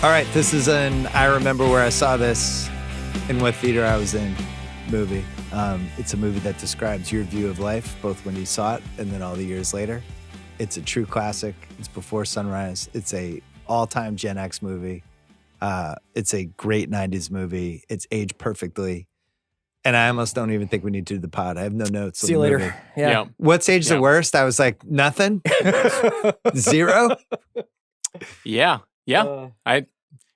All right, this is an I remember where I saw this and what theater I was in movie. It's a movie that describes your view of life, both when you saw it and then all the years later. It's a true classic. It's Before Sunrise. It's a all-time Gen X movie. It's a great 90s movie. It's aged perfectly. And I almost don't even think we need to do the pod. I have no notes. See you later. Movie. Yeah. What's aged the worst? I was like, nothing? Zero? Yeah.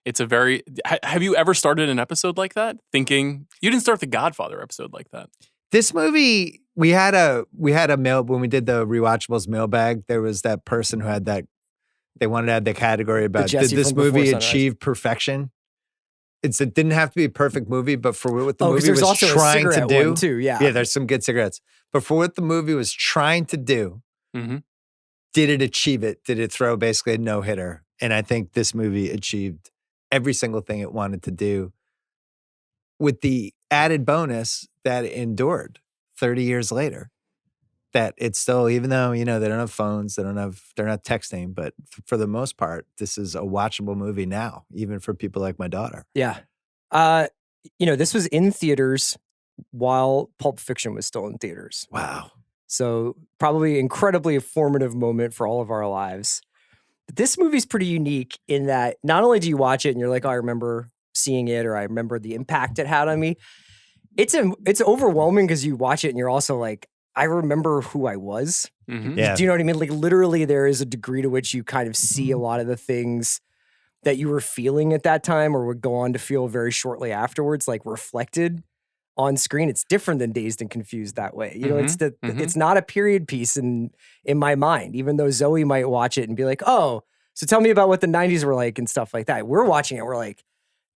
It's a very, have you ever started an episode like that? Thinking, you didn't start the Godfather episode like that. This movie, we had a mail, when we did the Rewatchables mailbag, there was that person who had that, they wanted to add the category about, did this movie achieve perfection? It didn't have to be a perfect movie, but for what the movie was trying to do. Too, yeah, there's some good cigarettes. But for what the movie was trying to do, did it achieve it? Did it throw basically a no-hitter? And I think this movie achieved every single thing it wanted to do, with the added bonus that it endured 30 years later. That it's still, even though, they don't have phones, they're not texting, but for the most part, this is a watchable movie now, even for people like my daughter. Yeah. This was in theaters while Pulp Fiction was still in theaters. Wow. So probably incredibly formative moment for all of our lives. But this movie's pretty unique in that not only do you watch it and you're like, oh, I remember seeing it, or I remember the impact it had on me. It's overwhelming because you watch it and you're also like, I remember who I was. Yeah. Do you know what I mean? Like literally there is a degree to which you kind of see a lot of the things that you were feeling at that time or would go on to feel very shortly afterwards, like reflected on screen. It's different than Dazed and Confused that way. It's not a period piece in my mind, even though Zoe might watch it and be like, oh, so tell me about what the 90s were like and stuff like that. We're watching it. We're like,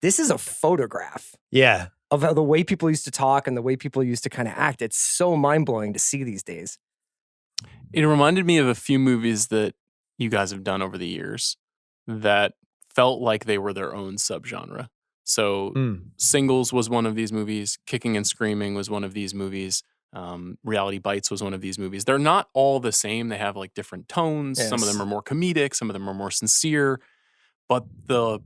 this is a photograph. Yeah. Of how the way people used to talk and the way people used to kind of act. It's so mind-blowing to see these days. It reminded me of a few movies that you guys have done over the years that felt like they were their own subgenre. So Singles was one of these movies. Kicking and Screaming was one of these movies. Reality Bites was one of these movies. They're not all the same. They have like different tones. Yes. Some of them are more comedic. Some of them are more sincere. But the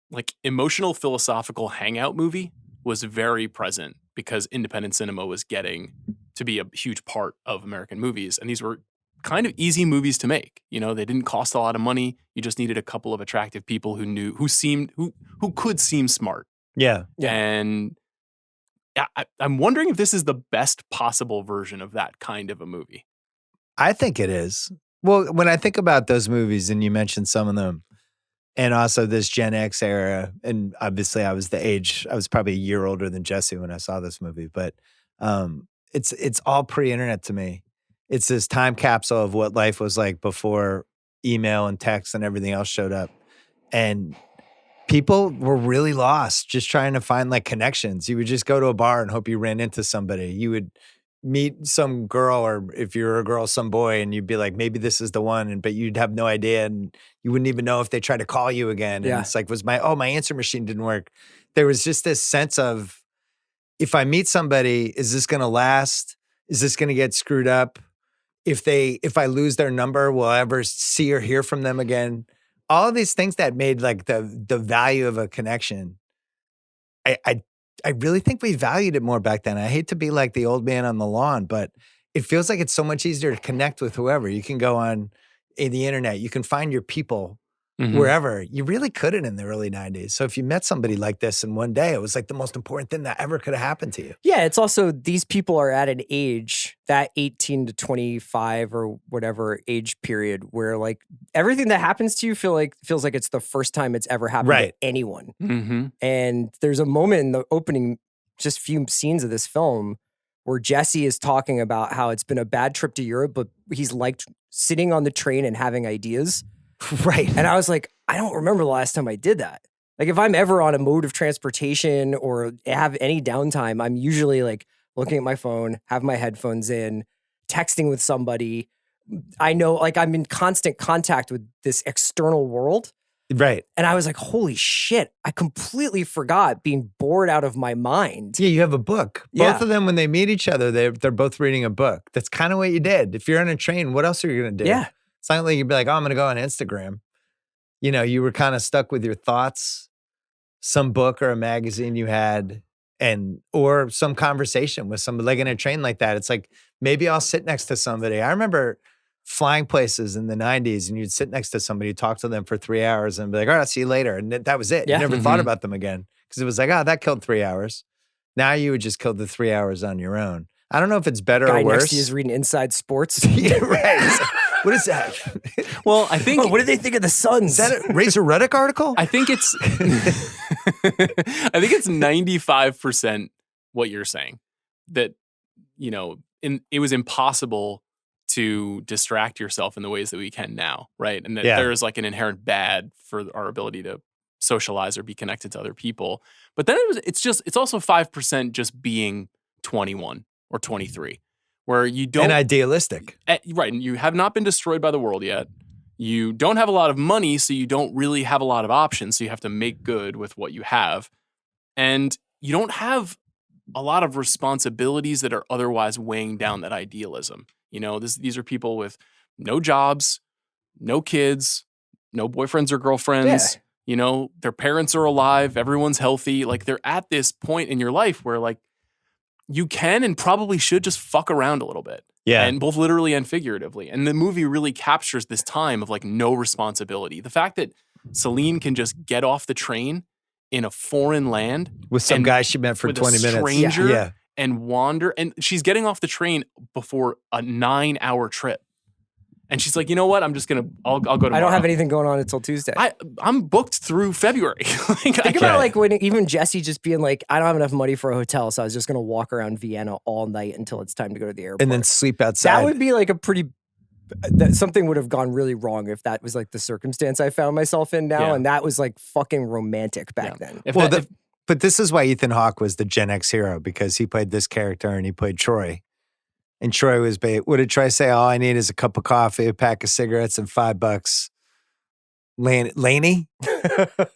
like emotional philosophical hangout movie was very present because independent cinema was getting to be a huge part of American movies. And these were kind of easy movies to make. They didn't cost a lot of money. You just needed a couple of attractive people who could seem smart. Yeah. And I'm wondering if this is the best possible version of that kind of a movie. I think it is. Well, when I think about those movies, and you mentioned some of them, and also this Gen X era, and obviously I was probably a year older than Jesse when I saw this movie, but it's all pre-internet to me. It's this time capsule of what life was like before email and text and everything else showed up. And people were really lost just trying to find like connections. You would just go to a bar and hope you ran into somebody. You would meet some girl, or if you're a girl, some boy, and you'd be like, maybe this is the one, but you'd have no idea, and you wouldn't even know if they tried to call you again. And it's like, my answer machine didn't work. There was just this sense of, if I meet somebody, is this going to last? Is this going to get screwed up? If I lose their number, will I ever see or hear from them again? All of these things that made like the value of a connection. I really think we valued it more back then. I hate to be like the old man on the lawn, but it feels like it's so much easier to connect with whoever. You can go on the internet. You can find your people wherever. You really couldn't in the early 90s. So if you met somebody like this in one day, it was like the most important thing that ever could have happened to you. Yeah, it's also, these people are at an age, that 18 to 25 or whatever age period, where like everything that happens to you feels like it's the first time it's ever happened to anyone. And there's a moment in the opening, just few scenes of this film, where Jesse is talking about how it's been a bad trip to Europe, but he's liked sitting on the train and having ideas. Right. And I was like, I don't remember the last time I did that. Like if I'm ever on a mode of transportation or have any downtime, I'm usually like looking at my phone, have my headphones in, texting with somebody. I know like I'm in constant contact with this external world. Right. And I was like, holy shit, I completely forgot being bored out of my mind. Yeah, you have a book. Yeah. Both of them, when they meet each other, they're both reading a book. That's kind of what you did. If you're on a train, what else are you going to do? Yeah. It's not like you'd be like, oh, I'm going to go on Instagram. you know, you were kind of stuck with your thoughts, some book or a magazine you had, or some conversation with somebody, like in a train like that. It's like, maybe I'll sit next to somebody. I remember flying places in the 90s, and you'd sit next to somebody, talk to them for 3 hours and be like, all right, I'll see you later. And that was it. Yeah. You never thought about them again, because it was like, oh, that killed 3 hours. Now you would just kill the 3 hours on your own. I don't know if it's better Guy or worse. next to you is reading Inside Sports. Yeah, right. What is that? Well, I think. What do they think of the Suns? Is that a Razor Ruddock article? I think it's. I think it's 95% what you're saying, that, you know, it was impossible to distract yourself in the ways that we can now, right? And that there is like an inherent bad for our ability to socialize or be connected to other people. But then it's also 5% just being 21 or 23, where you don't. And idealistic. Right. And you have not been destroyed by the world yet. You don't have a lot of money, so you don't really have a lot of options. So you have to make good with what you have. And you don't have a lot of responsibilities that are otherwise weighing down that idealism. You know, these are people with no jobs, no kids, no boyfriends or girlfriends. Yeah. You know, their parents are alive. Everyone's healthy. Like, they're at this point in your life where, like, you can and probably should just fuck around a little bit. Yeah. And both literally and figuratively. And the movie really captures this time of like no responsibility. The fact that Celine can just get off the train in a foreign land with some guy she met for 20 minutes. Stranger and wander. And she's getting off the train before a 9-hour trip. And she's like, you know what? I'm just I'll go tomorrow. I don't have anything going on until Tuesday. I'm booked through February. Think about like when even Jesse just being like, I don't have enough money for a hotel, so I was just going to walk around Vienna all night until it's time to go to the airport. And then sleep outside. That would be like something would have gone really wrong if that was like the circumstance I found myself in now. Yeah. And that was like fucking romantic back then. But this is why Ethan Hawke was the Gen X hero, because he played this character and he played Troy. And Troy was, what did Troy say? All I need is a cup of coffee, a pack of cigarettes, and $5. Laney?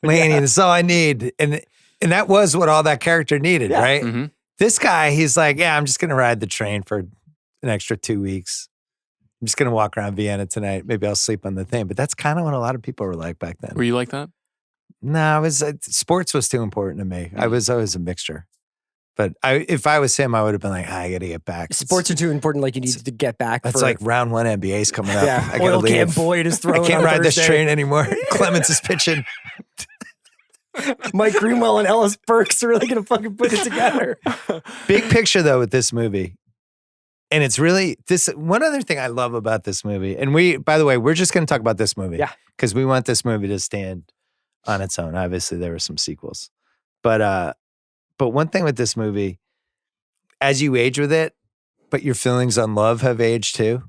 Laney, that's all I need. And that was what all that character needed, right? Mm-hmm. This guy, he's like, yeah, I'm just going to ride the train for an extra 2 weeks. I'm just going to walk around Vienna tonight. Maybe I'll sleep on the thing. But that's kind of what a lot of people were like back then. Were you like that? No, sports was too important to me. I was always a mixture. But if I was him, I would have been like, I got to get back. Sports are too important. Like, you need to get back. That's like round 1 NBA's coming up. Yeah, I gotta Oil Can leave. Boyd is throwing. I can't on ride Thursday. this train anymore. Clemens is pitching. Mike Greenwell and Ellis Burks are really going to fucking put it together. Big picture, though, with this movie. And it's really one other thing I love about this movie. And by the way, we're just going to talk about this movie. Yeah. Because we want this movie to stand on its own. Obviously, there were some sequels. But one thing with this movie, as you age with it, but your feelings on love have aged too.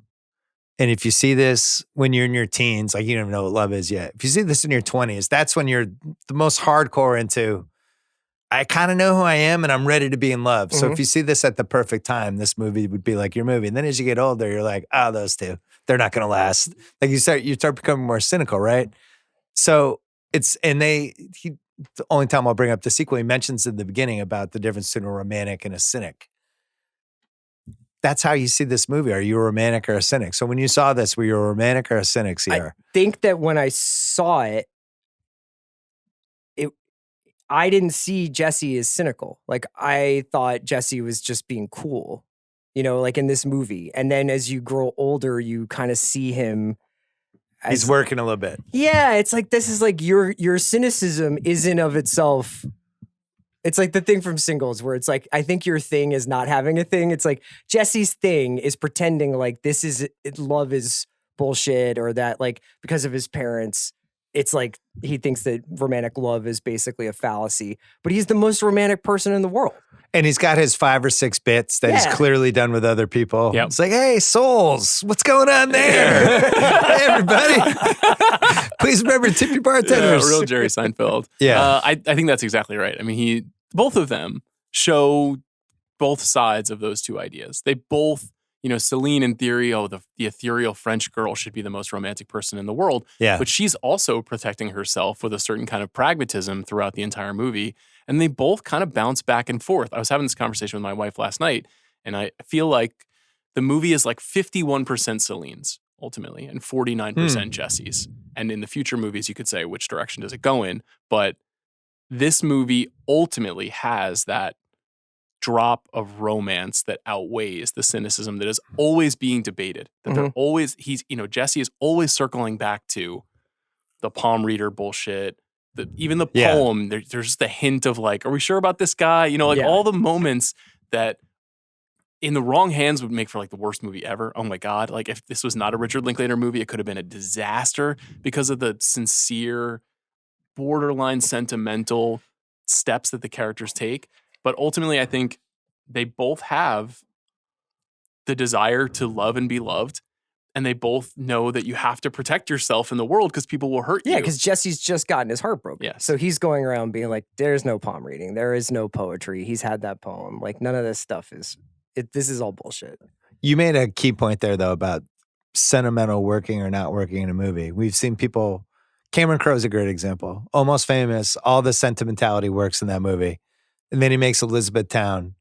And if you see this when you're in your teens, like you don't even know what love is yet. If you see this in your 20s, that's when you're the most hardcore into, I kind of know who I am and I'm ready to be in love. So if you see this at the perfect time, this movie would be like your movie. And then as you get older, you're like, oh, those two, they're not going to last. Like you start becoming more cynical, right? So the only time I'll bring up the sequel, he mentions in the beginning about the difference between a romantic and a cynic. That's how you see this movie. Are you a romantic or a cynic? So when you saw this, were you a romantic or a cynic, Sierra? I think that when I saw it, I didn't see Jesse as cynical. Like, I thought Jesse was just being cool, you know, like in this movie. And then as you grow older, you kind of see him. He's working a little bit. Yeah, it's like, this is like your cynicism isn't of itself. It's like the thing from Singles where it's like, I think your thing is not having a thing. It's like Jesse's thing is pretending like love is bullshit, or that like because of his parents, it's like he thinks that romantic love is basically a fallacy, but he's the most romantic person in the world. And he's got his 5 or 6 bits that he's clearly done with other people. Yep. It's like, hey, souls, what's going on there? Hey, everybody. Please remember to tip your bartenders. Real Jerry Seinfeld. Yeah. I think that's exactly right. I mean, both of them show both sides of those two ideas. They both, you know, Celine in theory, the ethereal French girl should be the most romantic person in the world. Yeah. But she's also protecting herself with a certain kind of pragmatism throughout the entire movie. And they both kind of bounce back and forth. I was having this conversation with my wife last night, and I feel like the movie is like 51% Celine's, ultimately, and 49% Jesse's. And in the future movies, you could say, which direction does it go in? But this movie ultimately has that drop of romance that outweighs the cynicism that is always being debated. That they're always, Jesse is always circling back to the palm reader bullshit. Even the poem, there's the hint of like, are we sure about this guy? All the moments that in the wrong hands would make for like the worst movie ever. Oh my God. Like if this was not a Richard Linklater movie, it could have been a disaster because of the sincere, borderline sentimental steps that the characters take. But ultimately, I think they both have the desire to love and be loved. And they both know that you have to protect yourself in the world because people will hurt you. Yeah, because Jesse's just gotten his heart broken. Yes. So he's going around being like, there's no palm reading. There is no poetry. He's had that poem. Like none of this stuff is, this is all bullshit. You made a key point there, though, about sentimental working or not working in a movie. We've seen people, Cameron Crowe's a great example. Almost Famous, all the sentimentality works in that movie. And then he makes Elizabethtown,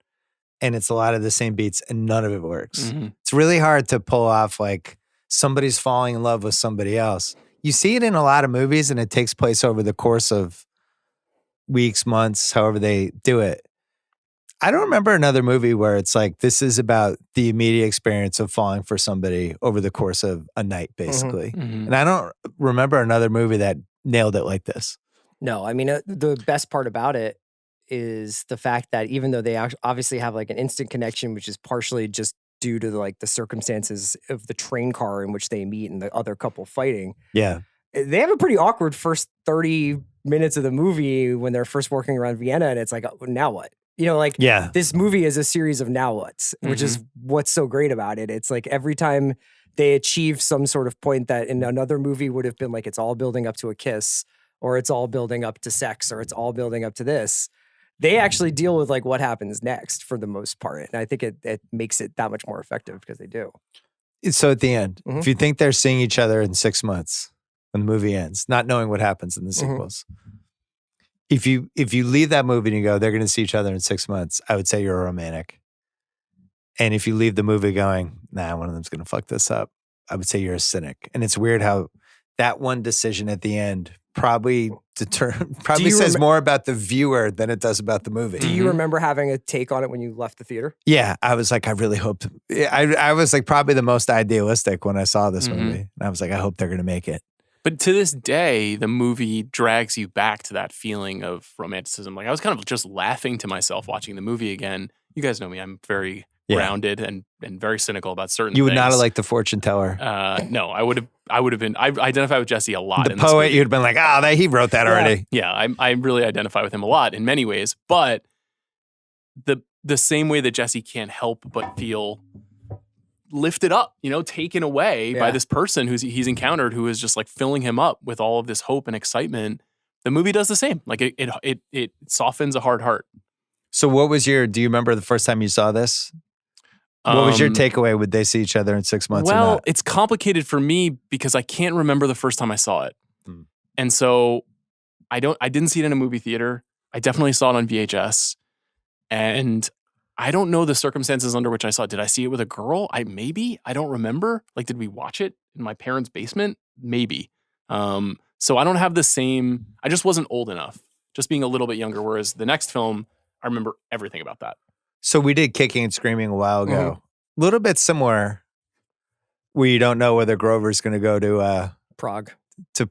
and it's a lot of the same beats, and none of it works. It's really hard to pull off like somebody's falling in love with somebody else. You see it in a lot of movies, and it takes place over the course of weeks, months, however they do it. I don't remember another movie where it's like, this is about the immediate experience of falling for somebody over the course of a night, basically. And I don't remember another movie that nailed it like this. No, I mean, the best part about it is the fact that even though they obviously have like an instant connection, which is partially just due to like the circumstances of the train car in which they meet and the other couple fighting. Yeah. They have a pretty awkward first 30 minutes of the movie when they're first working around Vienna, and it's like, oh, now what? This movie is a series of now what's, which is what's so great about it. It's like every time they achieve some sort of point that in another movie would have been like, it's all building up to a kiss, or it's all building up to sex, or it's all building up to this. They actually deal with like what happens next for the most part. And I think it makes it that much more effective because they do. So at the end, if you think they're seeing each other in 6 months when the movie ends, not knowing what happens in the sequels, if you leave that movie and you go, they're going to see each other in 6 months, I would say you're a romantic. And if you leave the movie going, nah, one of them's going to fuck this up, I would say you're a cynic. And it's weird how that one decision at the end probably says more about the viewer than it does about the movie. Do you remember having a take on it when you left the theater? Yeah, I was like, I really hope. I was like probably the most idealistic when I saw this movie. And I was like, I hope they're going to make it. But to this day, the movie drags you back to that feeling of romanticism. Like I was kind of just laughing to myself watching the movie again. You guys know me. I'm very grounded and very cynical about certain things. You would not have liked the fortune teller. No, I would have been. I identify with Jesse a lot. The poet, you'd have been like, he wrote that already. Yeah, I really identify with him a lot in many ways. But the same way that Jesse can't help but feel lifted up, taken away by this person he's encountered who is just like filling him up with all of this hope and excitement. The movie does the same. Like it softens a hard heart. So do you remember the first time you saw this? What was your takeaway? Would they see each other in 6 months? Well, or not? It's complicated for me because I can't remember the first time I saw it. And so I didn't see it in a movie theater. I definitely saw it on VHS. And I don't know the circumstances under which I saw it. Did I see it with a girl? I don't remember. Like, did we watch it in my parents' basement? Maybe. So I don't have the same, I just wasn't old enough, just being a little bit younger. Whereas the next film, I remember everything about that. So we did Kicking and Screaming a while ago. A little bit similar, where you don't know whether Grover's going to go to Prague to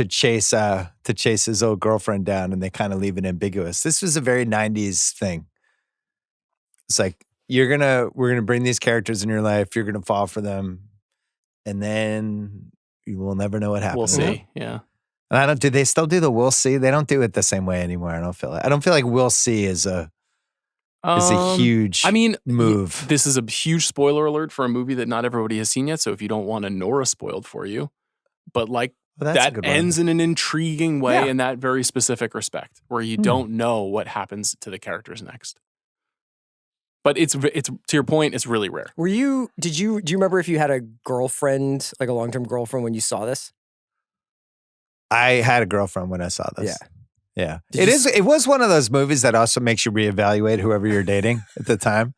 chase his old girlfriend down, and they kind of leave it ambiguous. This was a very 90s thing. It's like we're gonna bring these characters in your life. You're gonna fall for them, and then you will never know what happens. We'll see. Yeah. And do they still do the we'll see? They don't do it the same way anymore. I don't feel like we'll see is a huge move. This is a huge spoiler alert for a movie that not everybody has seen yet. So if you don't want a Nora spoiled for you, but that ends in an intriguing way in that very specific respect, where you don't know what happens to the characters next. But it's to your point, it's really rare. Do you remember if you had a girlfriend, like a long-term girlfriend when you saw this? I had a girlfriend when I saw this. Yeah. It was one of those movies that also makes you reevaluate whoever you're dating at the time.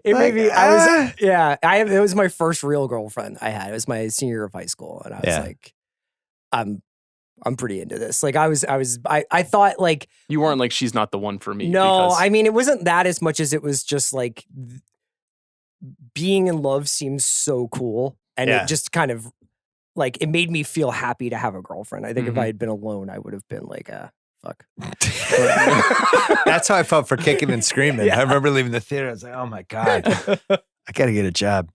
It made me. It was my first real girlfriend I had. It was my senior year of high school, and I was like, I'm pretty into this. Like I thought like you weren't like she's not the one for me. No, I mean it wasn't that as much as it was just like being in love seems so cool, and it just kind of like it made me feel happy to have a girlfriend. I think if I had been alone, I would have been like, fuck. That's how I felt for Kicking and Screaming. I remember leaving the theater. I was like, oh my God, I got to get a job.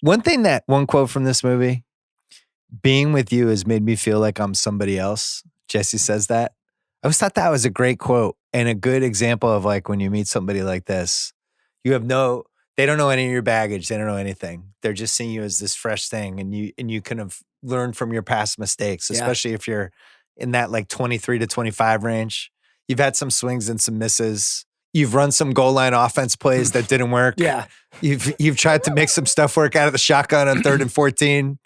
One quote from this movie, being with you has made me feel like I'm somebody else. Jesse says that. I always thought that was a great quote and a good example of like when you meet somebody like this, they don't know any of your baggage. They don't know anything. They're just seeing you as this fresh thing, and you kind of learn from your past mistakes, especially if you're in that like 23 to 25 range. You've had some swings and some misses. You've run some goal line offense plays that didn't work. Yeah. You've tried to make some stuff work out of the shotgun on 3rd and 14.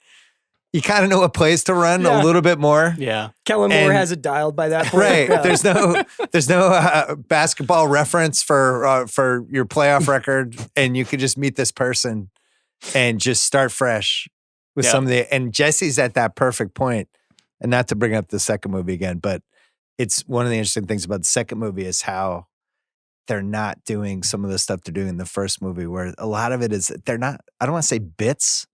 You kind of know what plays to run a little bit more. Yeah. Kellen Moore has it dialed by that point. Right. Yeah. There's no basketball reference for your playoff record, and you could just meet this person and just start fresh with some of the, and Jesse's at that perfect point. And not to bring up the second movie again, but it's one of the interesting things about the second movie is how they're not doing some of the stuff they're doing in the first movie, where a lot of it is, they're not, I don't want to say bits,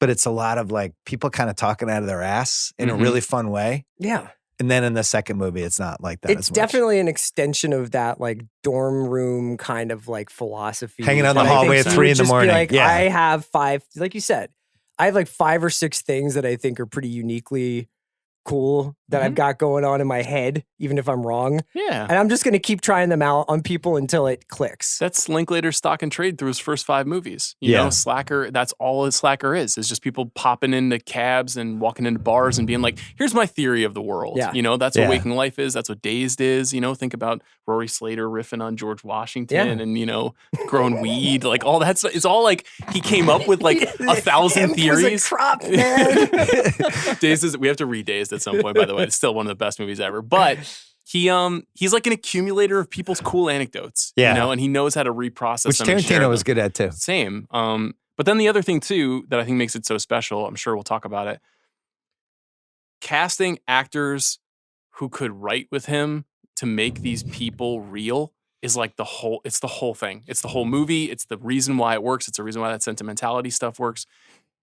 but it's a lot of like people kind of talking out of their ass in a really fun way. Yeah. And then in the second movie, it's not like that. It's definitely an extension of that like dorm room kind of like philosophy. Hanging on the hallway at 3 a.m. Like, I have 5, like you said, I have like 5 or 6 things that I think are pretty uniquely cool that I've got going on in my head, even if I'm wrong. Yeah. And I'm just going to keep trying them out on people until it clicks. That's Linklater's stock and trade through his first 5 movies. You know, Slacker, that's all a Slacker is just people popping into cabs and walking into bars and being like, here's my theory of the world. Yeah. You know, that's what Waking Life is. That's what Dazed is. You know, think about Rory Slater riffing on George Washington and, you know, growing weed, like all that stuff. It's all like he came up with like 1,000 theories. Was a crop, man. Dazed is, we have to read Dazed at some point, by the way. It's still one of the best movies ever. But he's like an accumulator of people's cool anecdotes. You know, and he knows how to reprocess which them. Which Tarantino was good at too. Same. But then the other thing too that I think makes it so special, I'm sure we'll talk about it, casting actors who could write with him to make these people real is like the whole thing. It's the whole movie. It's the reason why it works. It's the reason why that sentimentality stuff works.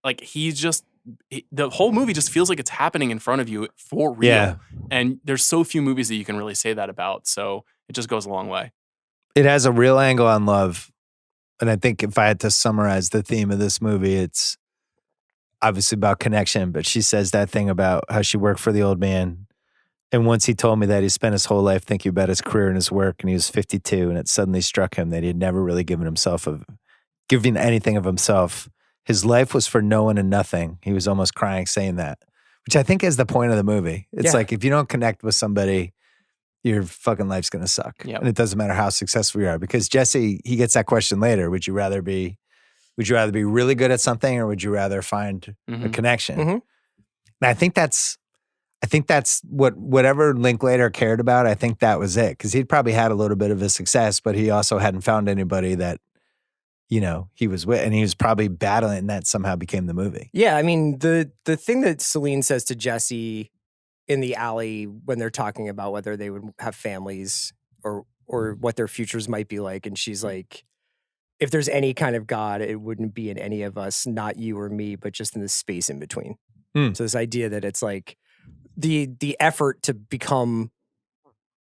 Like the whole movie just feels like it's happening in front of you for real. Yeah. And there's so few movies that you can really say that about. So it just goes a long way. It has a real angle on love. And I think if I had to summarize the theme of this movie, it's obviously about connection, but she says that thing about how she worked for the old man. And once he told me that he spent his whole life thinking about his career and his work, and he was 52, and it suddenly struck him that he had never really given anything of himself. His life was for no one and nothing. He was almost crying saying that, which I think is the point of the movie. It's like, if you don't connect with somebody, your fucking life's going to suck. Yep. And it doesn't matter how successful you are, because Jesse, he gets that question later. Would you rather be really good at something, or would you rather find a connection? And I think that's whatever Linklater cared about. I think that was it. Cause he'd probably had a little bit of a success, but he also hadn't found anybody that, you know, he was with, and he was probably battling, and that somehow became the movie. Yeah. I mean, the thing that Celine says to Jesse in the alley when they're talking about whether they would have families or what their futures might be like. And she's like, if there's any kind of God, it wouldn't be in any of us, not you or me, but just in the space in between. So this idea that it's like the effort to become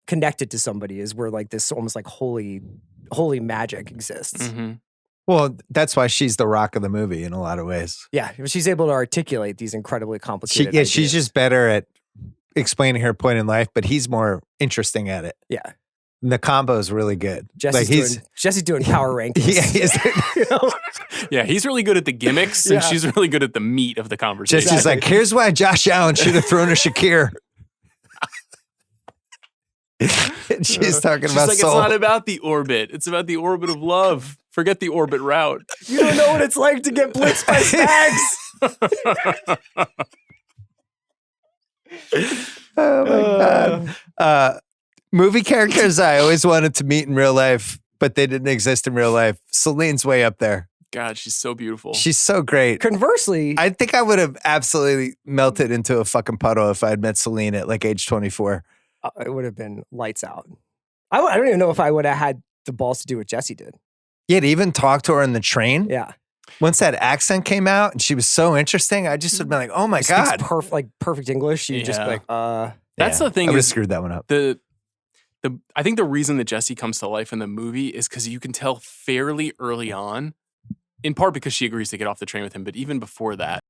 connected to somebody is where like this almost like holy magic exists. Well, that's why she's the rock of the movie in a lot of ways. Yeah, she's able to articulate these incredibly complicated ideas. She's just better at explaining her point in life, but he's more interesting at it. Yeah. And the combo is really good. Jesse's doing power rankings. Yeah, he's really good at the gimmicks, and she's really good at the meat of the conversation. Jesse's like, here's why Josh Allen should have thrown a Shakir. And she's talking about like, soul. It's not about the orbit. It's about the orbit of love. Forget the orbit route. You don't know what it's like to get blitzed by stags. Oh my God. Movie characters I always wanted to meet in real life. but they didn't exist in real life. Celine's way up there. God, she's so beautiful. She's so great. Conversely, I think I would have absolutely melted into a fucking puddle if I had met Celine at like age 24. it would have been lights out. I don't even know if I would have had the balls to do what Jesse did. Yeah, to even talk to her in the train. Yeah. Once that accent came out and she was so interesting, I just would have been like, oh my God. Perfect English. You'd just be like, That's the thing. I would have screwed that one up. I think the reason that Jessie comes to life in the movie is because you can tell fairly early on, in part because she agrees to get off the train with him, but even before that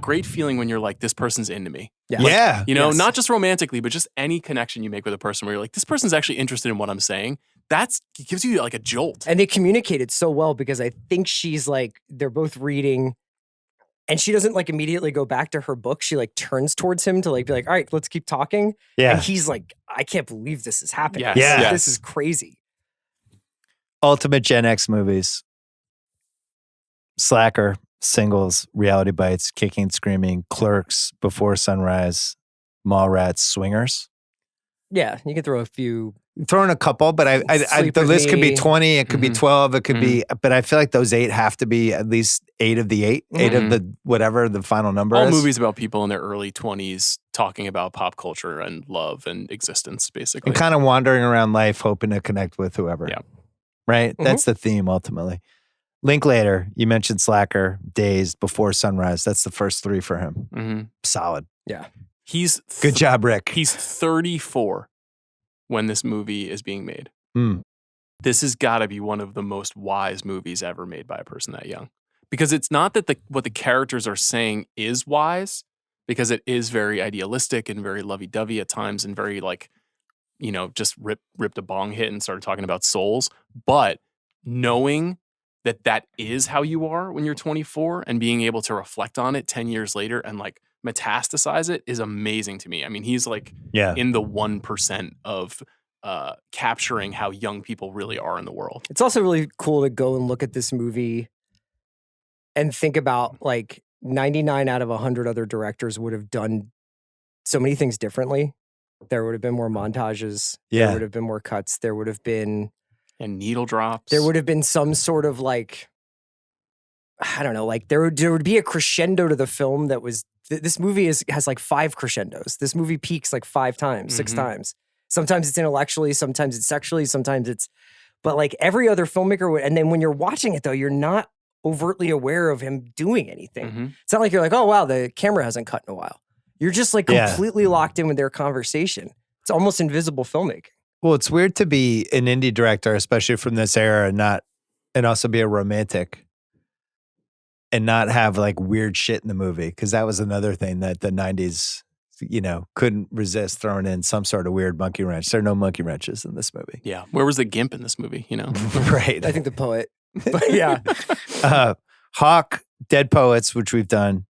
great feeling when you're like, this person's into me. Yeah. Like, yeah. You know, Yes. not just romantically, but just any connection you make with a person where you're like, this person's actually interested in what I'm saying. It gives you like a jolt. and they communicated so well because I think she's like, they're both reading and she doesn't like immediately go back to her book. She like turns towards him to like be like, all right, let's keep talking. Yeah. And he's like, I can't believe this is happening. Yes. Yeah. Yes. This is crazy. Ultimate Gen X movies. Slacker, Singles, Reality Bites, Kicking and Screaming, Clerks, Before Sunrise, Mallrats, Swingers. Yeah. You can throw a few. Throwing a couple, but Sleep the With list could be Me. 20, it could be Mhm. 12, it could be, but I feel like those 8 have to be at least 8 of the 8, 8 of the whatever the final number All is. movies about people in their early 20s talking about pop culture and love and existence, basically. And kind of wandering around life hoping to connect with whoever. Yeah. Right? That's the theme ultimately. Linklater, you mentioned Slacker, Dazed, Before Sunrise. That's the first 3 for him. Mm-hmm. Solid. He's Good job, Rick. He's 34 when this movie is being made. Mm. This has got to be one of the most wise movies ever made by a person that young. Because it's not that what the characters are saying is wise, because it is very idealistic and very lovey-dovey at times and very like, you know, just ripped a bong hit and started talking about souls. But knowing that is how you are when you're 24 and being able to reflect on it 10 years later and like metastasize it is amazing to me. I mean, he's like in the 1% of capturing how young people really are in the world. It's also really cool to go and look at this movie and think about like 99 out of 100 other directors would have done so many things differently. There would have been more montages. There would have been more cuts. There would have been and needle drops. There would have been some sort of like, I don't know, like there would be a crescendo to the film that was, this movie has like 5 crescendos. This movie peaks like 5 times, 6 times. Sometimes it's intellectually, sometimes it's sexually, sometimes it's, but like every other filmmaker would, and then when you're watching it though, you're not overtly aware of him doing anything. It's not like you're like, oh wow, the camera hasn't cut in a while. You're just like completely locked in with their conversation. It's almost invisible filmmaking. Well, it's weird to be an indie director, especially from this era, and also be a romantic and not have like weird shit in the movie. Cause that was another thing that the 90s, you know, couldn't resist throwing in some sort of weird monkey wrench. There are no monkey wrenches in this movie. Yeah. Where was the gimp in this movie, you know? Right. I think the poet, but yeah. Hawke, Dead Poets, which we've done.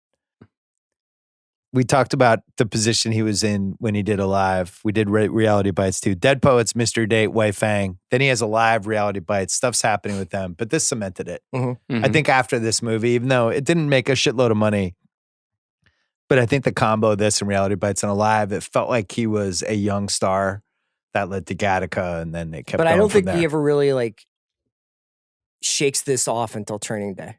We talked about the position he was in when he did Alive. We did Reality Bites too. Dead Poets, Mr. Date, Wei Fang. Then he has Alive, Reality Bites. Stuff's happening with them. But this cemented it. I think after this movie, even though it didn't make a shitload of money, but I think the combo of this and Reality Bites and Alive, it felt like he was a young star that led to Gattaca, and then it kept going. But I don't think there. he ever really like shakes this off until Training Day.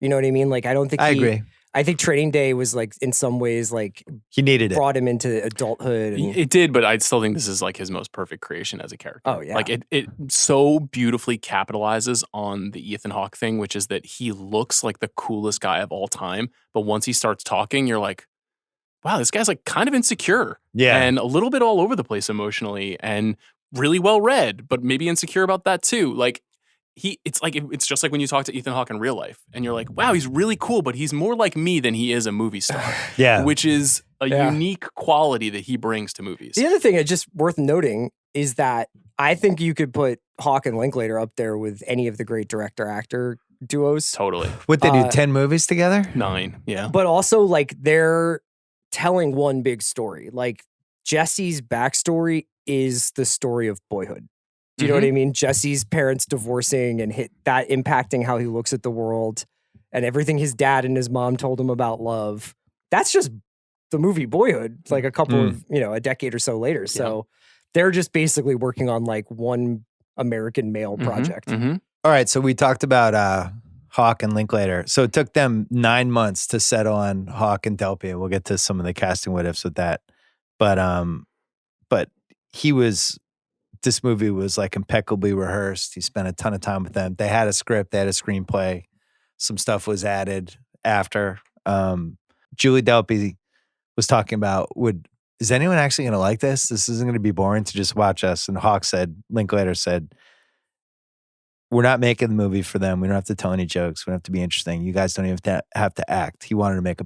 You know what I mean? Like, I don't think I agree. I think Training Day was like, in some ways, like He needed it. brought him into adulthood. And, It did, but I still think this is like his most perfect creation as a character. Oh, yeah. Like it so beautifully capitalizes on the Ethan Hawke thing, which is that he looks like the coolest guy of all time. But once he starts talking, you're like, wow, this guy's like kind of insecure. Yeah. And a little bit all over the place emotionally and really well read, but maybe insecure about that too. Like it's just like when you talk to Ethan Hawke in real life and you're like, wow, he's really cool, but he's more like me than he is a movie star. Yeah. Which is a unique quality that he brings to movies. the other thing that's just worth noting is that I think you could put Hawke and Linklater up there with any of the great director-actor duos. Totally. What they do, 10 movies together? 9, yeah. But also, like, they're telling one big story. Like, Jesse's backstory is the story of boyhood. Do you know what I mean? Jesse's parents divorcing and that impacting how he looks at the world and everything his dad and his mom told him about love. That's just the movie Boyhood, like a couple of, a decade or so later. So they're just basically working on like one American male project. All right, so we talked about Hawke and Linklater. So it took them 9 months to settle on Hawke and Delpy, and we'll get to some of the casting what ifs with that. But this movie was like impeccably rehearsed. He spent a ton of time with them. They had a script, they had a screenplay. Some stuff was added after. Julie Delpy was talking about, is anyone actually going to like this? This isn't going to be boring to just watch us. And Linklater said, we're not making the movie for them. We don't have to tell any jokes. We don't have to be interesting. You guys don't even have to act. He wanted to make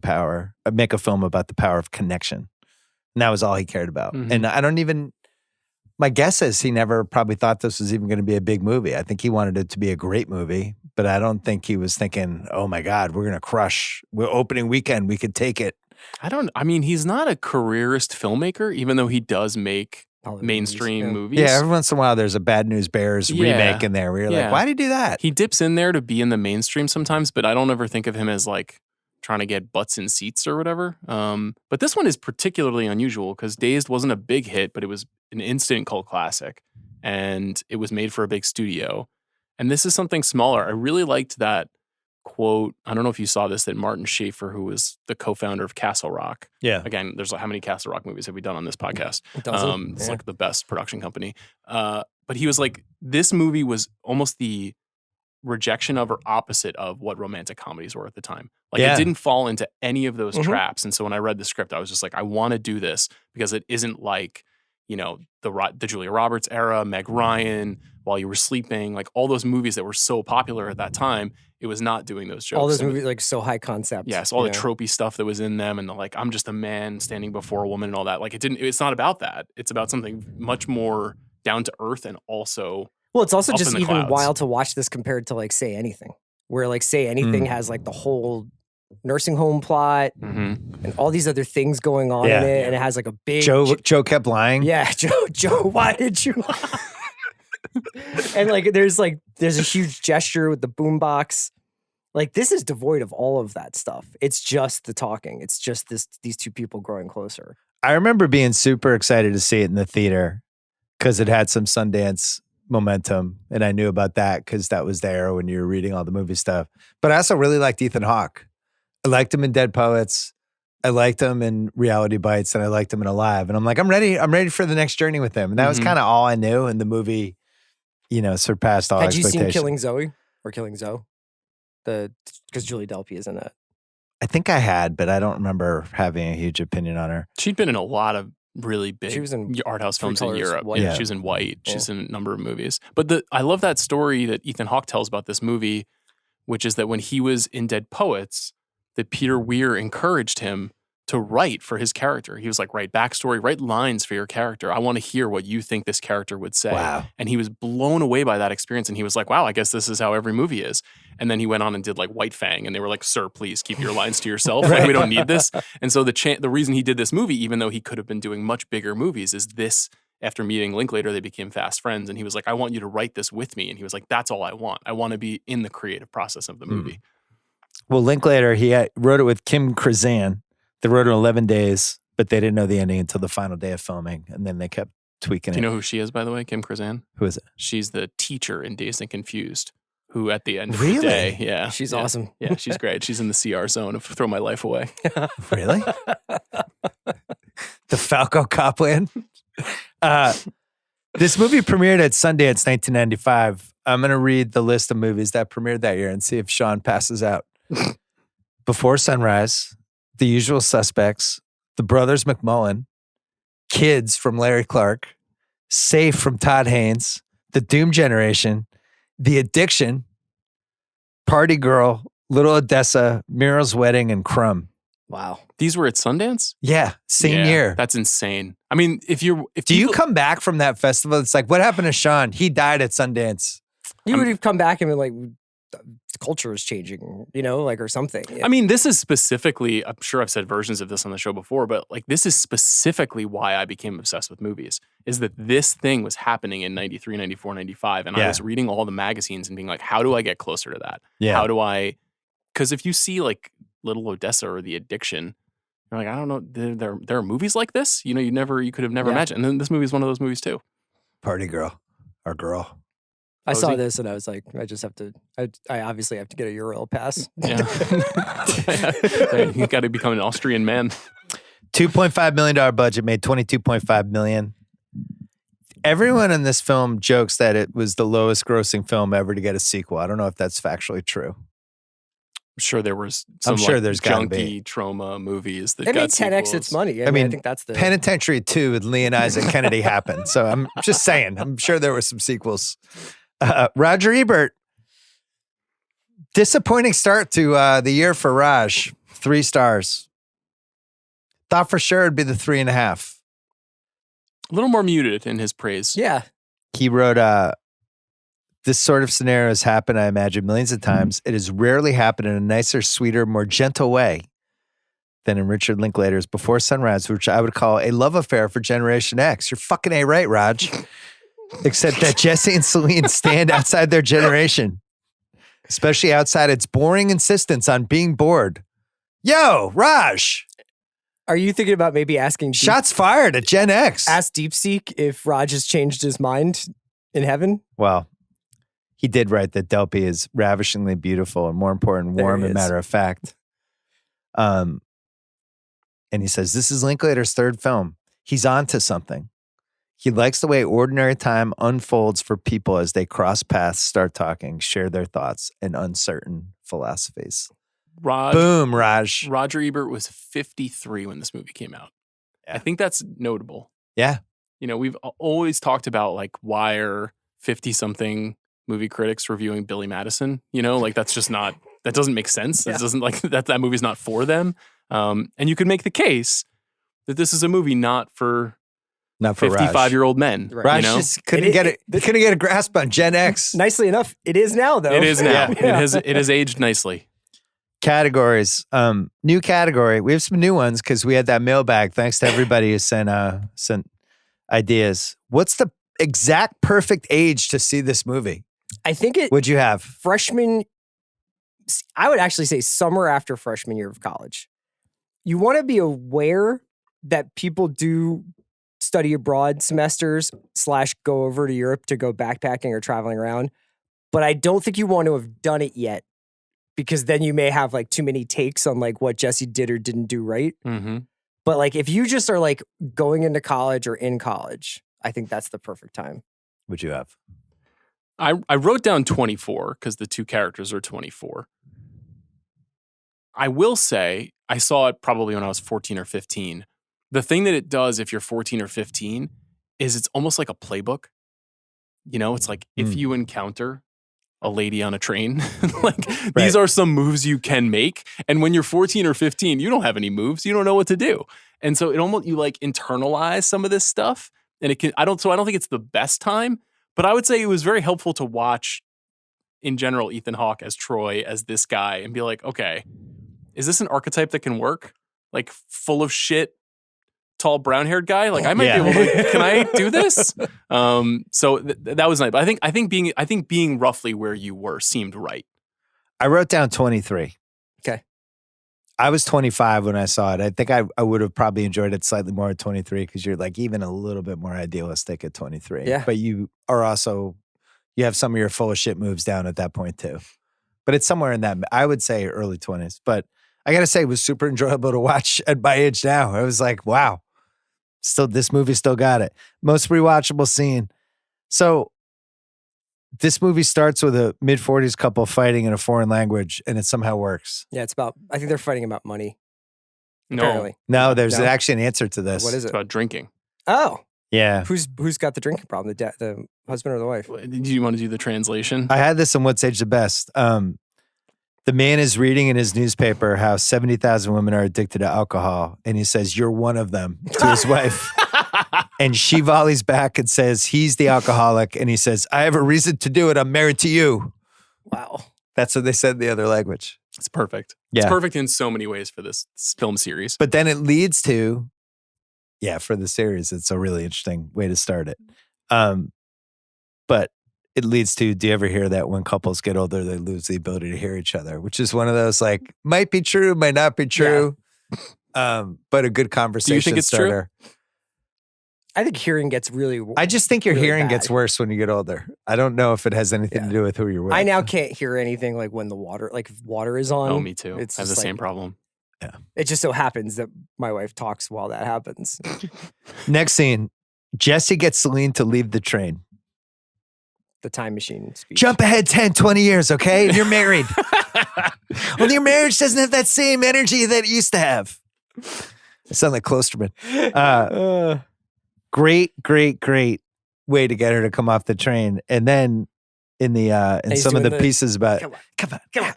a film about the power of connection. And that was all he cared about. And my guess is he never probably thought this was even going to be a big movie. I think he wanted it to be a great movie, but I don't think he was thinking, oh my God, we're going to crush. We're opening weekend. We could take it. He's not a careerist filmmaker, even though he does make mainstream movies. Yeah, every once in a while there's a Bad News Bears remake in there where you're like, why did he do that? He dips in there to be in the mainstream sometimes, but I don't ever think of him as like trying to get butts in seats or whatever. But this one is particularly unusual because Dazed wasn't a big hit, but it was an instant cult classic, and it was made for a big studio. And this is something smaller. I really liked that quote. I don't know if you saw this, that Martin Schaefer, who was the co-founder of Castle Rock. Yeah. Again, there's like, how many Castle Rock movies have we done on this podcast? It's like the best production company. But he was like, this movie was almost the rejection of or opposite of what romantic comedies were at the time. Like it didn't fall into any of those traps. And so when I read the script, I was just like, I want to do this because it isn't like, the Julia Roberts era, Meg Ryan, While You Were Sleeping, like all those movies that were so popular at that time. It was not doing those jokes. All those movies like so high concept. Yes, all the tropey stuff that was in them, and the like, I'm just a man standing before a woman and all that. Like it's not about that. It's about something much more down to earth and also. Well, it's also just even wild to watch this compared to like Say Anything, where like Say Anything has like the whole nursing home plot and all these other things going on in it, and it has like a big Joe kept lying. Yeah, Joe, why did you lie? And like there's a huge gesture with the boombox. Like this is devoid of all of that stuff. It's just the talking. It's just these two people growing closer. I remember being super excited to see it in the theater because it had some Sundance momentum, and I knew about that because that was there when you were reading all the movie stuff. But I also really liked Ethan Hawke. I liked him in Dead Poets. I liked him in Reality Bites, and I liked him in Alive. And I'm like, I'm ready for the next journey with him. And that was kind of all I knew. And the movie, surpassed all expectations. Had you seen Killing Zoe or Killing Zoe? Because Julie Delpy is in that. I think I had, but I don't remember having a huge opinion on her. She'd been in a lot of really big art house films in Europe. Yeah, she was in White. She's in a number of movies. But I love that story that Ethan Hawke tells about this movie, which is that when he was in Dead Poets, that Peter Weir encouraged him to write for his character. He was like, write backstory, write lines for your character. I want to hear what you think this character would say. Wow. And he was blown away by that experience. And he was like, wow, I guess this is how every movie is. And then he went on and did like White Fang. And they were like, sir, please keep your lines to yourself. Like, we don't need this. And so the reason he did this movie, even though he could have been doing much bigger movies, is this. After meeting Linklater, they became fast friends. And he was like, I want you to write this with me. And he was like, that's all I want. I want to be in the creative process of the movie. Well, Linklater, wrote it with Kim Krazan. They wrote it in 11 days, but they didn't know the ending until the final day of filming. And then they kept tweaking it. Do you know who she is, by the way, Kim Krazan? Who is it? She's the teacher in Dazed and Confused, who at the end of the day, she's awesome. Yeah, she's great. She's in the CR zone of Throw My Life Away. Really? The Falco Copland? This movie premiered at Sundance 1995. I'm going to read the list of movies that premiered that year and see if Sean passes out. Before Sunrise, The Usual Suspects, The Brothers McMullen, Kids from Larry Clark, Safe from Todd Haynes, The Doom Generation, The Addiction, Party Girl, Little Odessa, Muriel's Wedding, and Crumb. Wow. These were at Sundance? Yeah, same year. That's insane. I mean, if you come back from that festival, it's like, what happened to Sean? He died at Sundance. You would have come back and been like, the culture is changing, or something. Yeah. I mean, this is specifically, I'm sure I've said versions of this on the show before, but like this is specifically why I became obsessed with movies, is that this thing was happening in 93, 94, 95. And I was reading all the magazines and being like, how do I get closer to that? Yeah. How do I, because if you see like Little Odessa or The Addiction, you're like, I don't know, there are movies like this? You could have never imagined. And then this movie is one of those movies too. Party Girl, our girl. I saw this and I was like, I just have to. I obviously have to get a URL pass. Yeah, you got to become an Austrian man. $2.5 million budget, made $22.5 million. Everyone in this film jokes that it was the lowest grossing film ever to get a sequel. I don't know if that's factually true. I'm sure there was some there's junky trauma movies that It got made 10x sequels. its money. I mean, I think that's the Penitentiary 2 with Lee and Isaac Kennedy happened. So I'm just saying, I'm sure there were some sequels. Roger Ebert, disappointing start to the year for Raj. 3 stars. Thought for sure it'd be the 3.5. A little more muted in his praise. Yeah. He wrote, this sort of scenario has happened, I imagine, millions of times. It has rarely happened in a nicer, sweeter, more gentle way than in Richard Linklater's Before Sunrise, which I would call a love affair for Generation X. You're fucking A right, Raj. Except that Jesse and Celine stand outside their generation, especially outside its boring insistence on being bored. Yo, Raj. Are you thinking about maybe asking Shots fired at Gen X. Ask DeepSeek if Raj has changed his mind in heaven? Well, he did write that Delpy is ravishingly beautiful and more important, warm and matter of fact. And he says, this is Linklater's 3rd film. He's on to something. He likes the way ordinary time unfolds for people as they cross paths, start talking, share their thoughts and uncertain philosophies. Boom, Raj. Roger Ebert was 53 when this movie came out. Yeah. I think that's notable. Yeah. You know, we've always talked about like why are 50-something movie critics reviewing Billy Madison? You know, like that's just not, that doesn't make sense. It doesn't like that movie's not for them. And you could make the case that this is a movie not for 55-year-old men. Right. Raj just couldn't get a grasp on Gen X. Nicely enough, it is now though. It is now. Yeah. It has aged nicely. Categories. New category. We have some new ones because we had that mailbag. Thanks to everybody who sent ideas. What's the exact perfect age to see this movie? I think it. What'd you have? Freshman. I would actually say summer after freshman year of college. You want to be aware that people do study abroad semesters / go over to Europe to go backpacking or traveling around. But I don't think you want to have done it yet. Because then you may have like too many takes on like what Jesse did or didn't do right. Mm-hmm. But like if you just are like going into college or in college, I think that's the perfect time. What'd you have? I wrote down 24 because the 2 characters are 24. I will say I saw it probably when I was 14 or 15. The thing that it does if you're 14 or 15 is it's almost like a playbook. You know, it's like if you encounter a lady on a train. These are some moves you can make. And when you're 14 or 15, you don't have any moves. You don't know what to do. And so it almost, you like internalize some of this stuff. And it can, I don't think it's the best time, but I would say it was very helpful to watch in general, Ethan Hawke as Troy, as this guy and be like, okay, is this an archetype that can work? Like full of shit, tall brown-haired guy, like I might be able to. Can I do this? So that was nice. But I think being roughly where you were seemed right. I wrote down 23. Okay. I was 25 when I saw it. I think I would have probably enjoyed it slightly more at 23 because you're like even a little bit more idealistic at 23. Yeah. But you are also, you have some of your full of shit moves down at that point too. But it's somewhere in that, I would say early 20s. But I got to say, it was super enjoyable to watch at my age now. I was like, wow. Still, this movie still got it. Most rewatchable scene. So this movie starts with a mid-40s couple fighting in a foreign language, and it somehow works. Yeah, it's about, I think they're fighting about money. No. Apparently. No, there's actually an answer to this. What is It's it? about drinking. Oh. Yeah. Who's got the drinking problem? The husband or the wife? Do you want to do the translation? I had this on What's Age the Best. The man is reading in his newspaper how 70,000 women are addicted to alcohol. And he says, you're one of them, to his wife. And she volleys back and says, he's the alcoholic. And he says, I have a reason to do it. I'm married to you. Wow. That's what they said in the other language. It's perfect. Yeah. It's perfect in so many ways for this film series. But then it leads to, for the series, it's a really interesting way to start it. But it leads to, do you ever hear that when couples get older, they lose the ability to hear each other, which is one of those like, might be true, might not be true, but a good conversation Do you think it's starter. true? I think hearing gets really. I just think your really hearing bad. gets worse when you get older. I don't know if it has anything to do with who you're with. I now can't hear anything like when the water, like if water is on. Oh, me too. It's I have the just same like- problem. Yeah. It just so happens that my wife talks while that happens. Next scene, Jesse gets Celine to leave the train. The time machine speech. Jump ahead 10, 20 years, okay? You're married. Well, your marriage doesn't have that same energy that it used to have. I sound like Klosterman. Great way to get her to come off the train. And then in the in he's some of the doing pieces about Come on.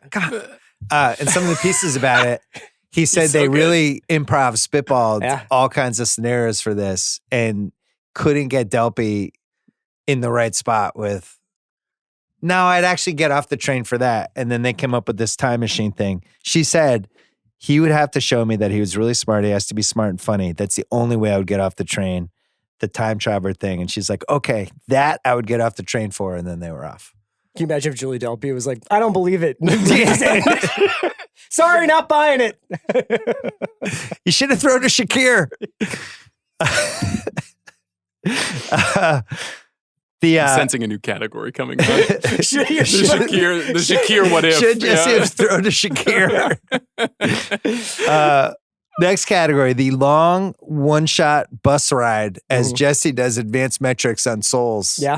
in some of the pieces about it, he said so they good. really improv spitballed Yeah. all kinds of scenarios for this and couldn't get Delpy in the right spot with, no, I'd actually get off the train for that. And then they came up with this time machine thing. She said he would have to show me that he was really smart. He has to be smart and funny. That's the only way I would get off the train, the time traveler thing. And she's like, okay, that I would get off the train for. And then they were off. Can you imagine if Julie Delpy was like, I don't believe it. Sorry, not buying it. You should have thrown to Shakir. Sensing a new category coming on. the Shakir what if. Should Jesse have thrown to Shakir? Next category, the long one-shot bus ride as Jesse does advanced metrics on souls. Yeah.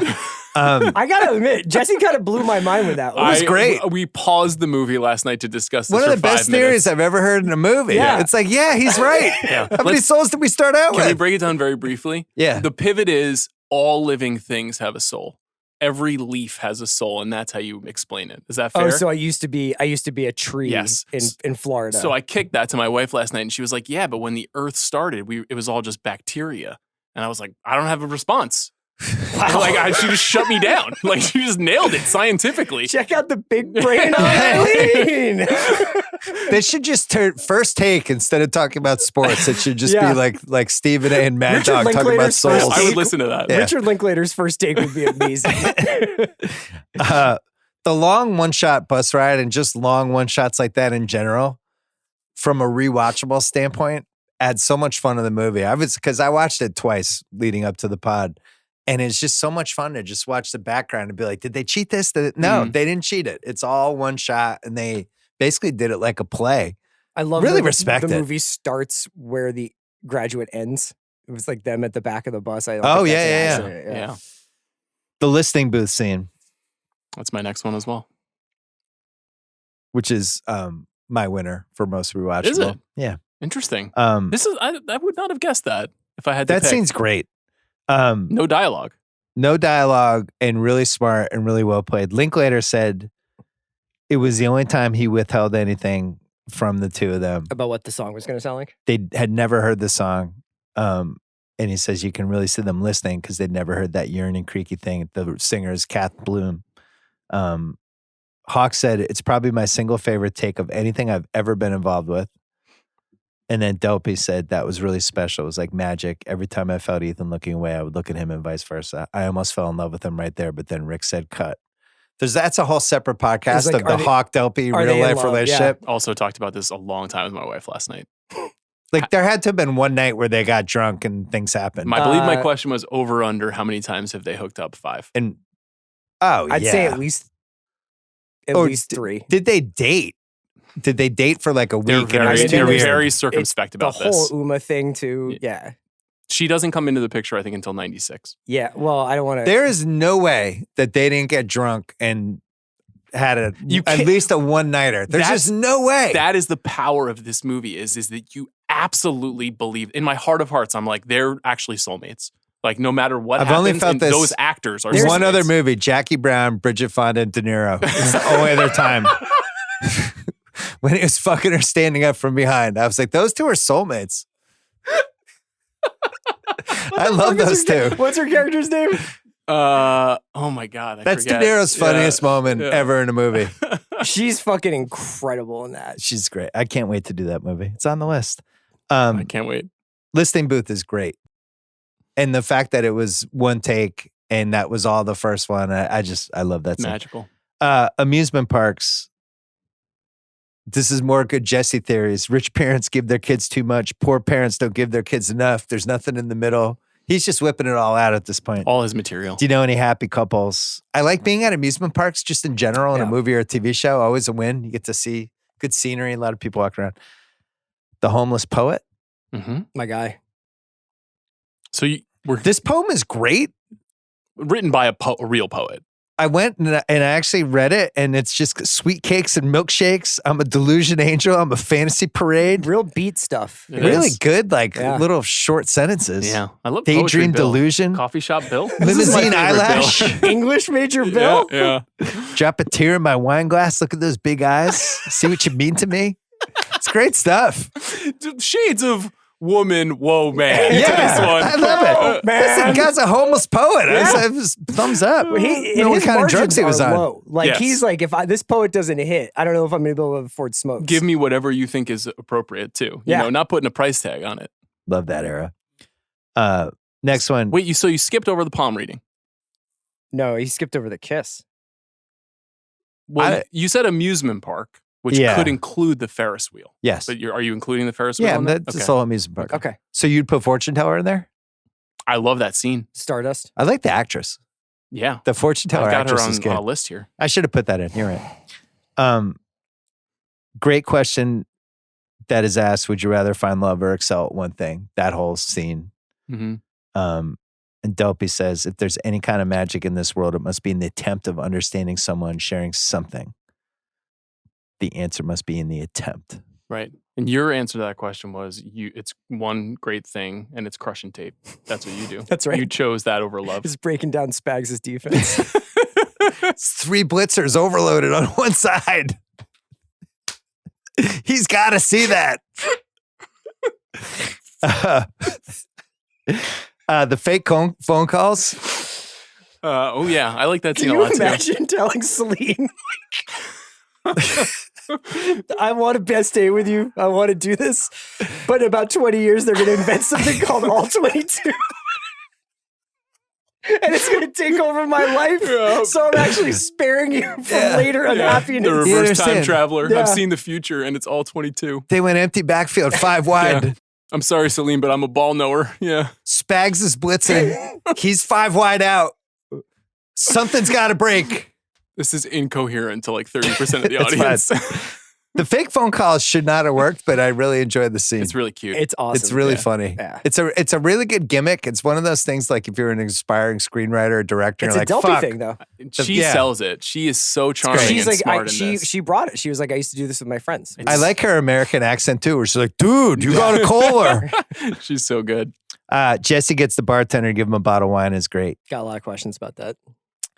I gotta admit, Jesse kind of blew my mind with that. It was great. We paused the movie last night to discuss this One of for the best 5 minutes. theories I've ever heard in a movie. Yeah. It's like, yeah, he's right. Yeah. How many souls did we start out Can we with? break it down very briefly? Yeah. The pivot is all living things have a soul. Every leaf has a soul, and that's how you explain it. Is that fair? Oh, so I used to be a tree Yes. in Florida. So I kicked that to my wife last night, and she was like, "Yeah, but when the Earth started, it was all just bacteria." And I was like, "I don't have a response." She just shut me down. Like she just nailed it scientifically. check out the big brain on Eileen. They should just turn first take instead of talking about sports. It should just Yeah. be like Stephen A. and Mad Richard Dog talking about Linklater's souls. first I would listen to that. Yeah. Richard Linklater's first take would be amazing. The long one-shot bus ride and just long one-shots like that in general, from a rewatchable standpoint, adds so much fun to the movie. Because I watched it twice leading up to the pod, and it's just so much fun to just watch the background and be like, did they cheat this? No, they didn't cheat it. It's all one shot, and they basically did it like a play. I love Really that respect the it. movie starts where the graduate ends. It was like them at the back of the bus. I don't Oh, think that's yeah, an yeah, accident. Yeah, The listening booth scene, that's my next one as well. which is my winner for most rewatchable. Is it? Yeah. Interesting. I would not have guessed that if I had to that pick. scene's great. No dialogue. No dialogue and really smart and really well played. Linklater said it was the only time he withheld anything from the two of them. About what the song was going to sound like. They had never heard the song. And he says you can really see them listening because they'd never heard that yearning creaky thing. The singer is Kath Bloom. Hawke said it's probably my single favorite take of anything I've ever been involved with. And then Delpy said that was really special. It was like magic. Every time I felt Ethan looking away, I would look at him and vice versa. I almost fell in love with him right there, but then Rick said cut. That's a whole separate podcast like, of the Hawke Delpy are real they in life love? relationship. Also talked about this a long time with my wife last night. Like there had to have been one night where they got drunk and things happened. I believe my question was over under how many times have they hooked up? 5. And I'd say at least Oh, 3. did they date? Did they date for like a They're week? And it was very, too they're weird? very circumspect The about whole this. Uma thing too. Yeah. She doesn't come into the picture, I think, until 96. Yeah. Well, I don't want to. There is no way that they didn't get drunk and had at least a one-nighter. There's just no way. That is the power of this movie is that you absolutely believe, in my heart of hearts, I'm like, they're actually soulmates. Like, no matter what I've happens, only felt and this- those actors are There's soulmates. one other movie, Jackie Brown, Bridget Fonda, and De Niro. It's the only other time. When he was fucking her standing up from behind. I was like, those two are soulmates. I love those two. What's her character's name? Oh my God. That's forget. De Niro's funniest moment Yeah. ever in a movie. She's fucking incredible in that. She's great. I can't wait to do that movie. It's on the list. I can't wait. Listening Booth is great. And the fact that it was one take and that was all the first one, I love that scene. Magical. Amusement parks. This is more good Jesse theories. Rich parents give their kids too much. Poor parents don't give their kids enough. There's nothing in the middle. He's just whipping it all out at this point. All his material. Do you know any happy couples? I like being at amusement parks just in general in a movie or a TV show. Always a win. You get to see good scenery. A lot of people walking around. The Homeless Poet. My guy. So this poem is great. Written by a real poet. I went and I actually read it, and it's just sweet cakes and milkshakes. I'm a delusion angel. I'm a fantasy parade. Real beat stuff. Really good, little short sentences. Yeah. I love Daydream poetry, Bill. delusion. Coffee shop Bill. Limousine eyelash. English major Bill. Yeah. Drop a tear in my wine glass. Look at those big eyes. See what you mean to me. It's great stuff. Shades of woman, whoa, man. Yeah, This one. I love it. Listen, guy's a homeless poet. I was thumbs up. Know what kind of drugs he was on. Low. He's like, if this poet doesn't hit, I don't know if I'm going to be able to afford smokes. Give me whatever you think is appropriate too. You know, not putting a price tag on it. Love that era. Next one. Wait, so you skipped over the palm reading? No, he skipped over the kiss. Well, you said amusement park, which could include the Ferris wheel. Yes. But are you including the Ferris wheel? Yeah, on that's a solo amusement park. Okay. So you'd put Fortune Teller in there? I love that scene. Stardust. I like the actress. Yeah. The Fortune Teller actress is good. On a list here. I should have put that in. You're right. Great question that is asked. Would you rather find love or excel at one thing? That whole scene. And Delpy says, if there's any kind of magic in this world, it must be in the attempt of understanding someone, sharing something. The answer must be in the attempt. Right. And your answer to that question was it's one great thing and it's crushing tape. That's what you do. That's right. You chose that over love. Just breaking down Spags' defense. It's 3 blitzers overloaded on one side. He's got to see that. The fake phone calls. Oh yeah, I like that scene Can a lot you too. imagine telling Celine, I want to best day with you. I want to do this. But in about 20 years, they're going to invent something called All 22. And it's going to take over my life. Yeah. So I'm actually sparing you from later unhappiness. The reverse time traveler. Yeah. I've seen the future and it's all 22. They went empty backfield, 5 wide. Yeah. I'm sorry, Celine, but I'm a ball knower. Yeah. Spags is blitzing. He's 5 wide out. Something's got to break. This is incoherent to like 30% of the It's audience. The fake phone calls should not have worked, but I really enjoyed the scene. It's really cute. It's awesome. It's really funny. Yeah. It's a really good gimmick. It's one of those things like if you're an aspiring screenwriter or director, It's you're a like, Delpy fuck. thing, though. She sells it. She is so charming She's and like, smart in this. she brought it. She was like, I used to do this with my friends. I like her American accent too, where she's like, dude, you got a cola. She's so good. Jesse gets the bartender to give him a bottle of wine is great. Got a lot of questions about that.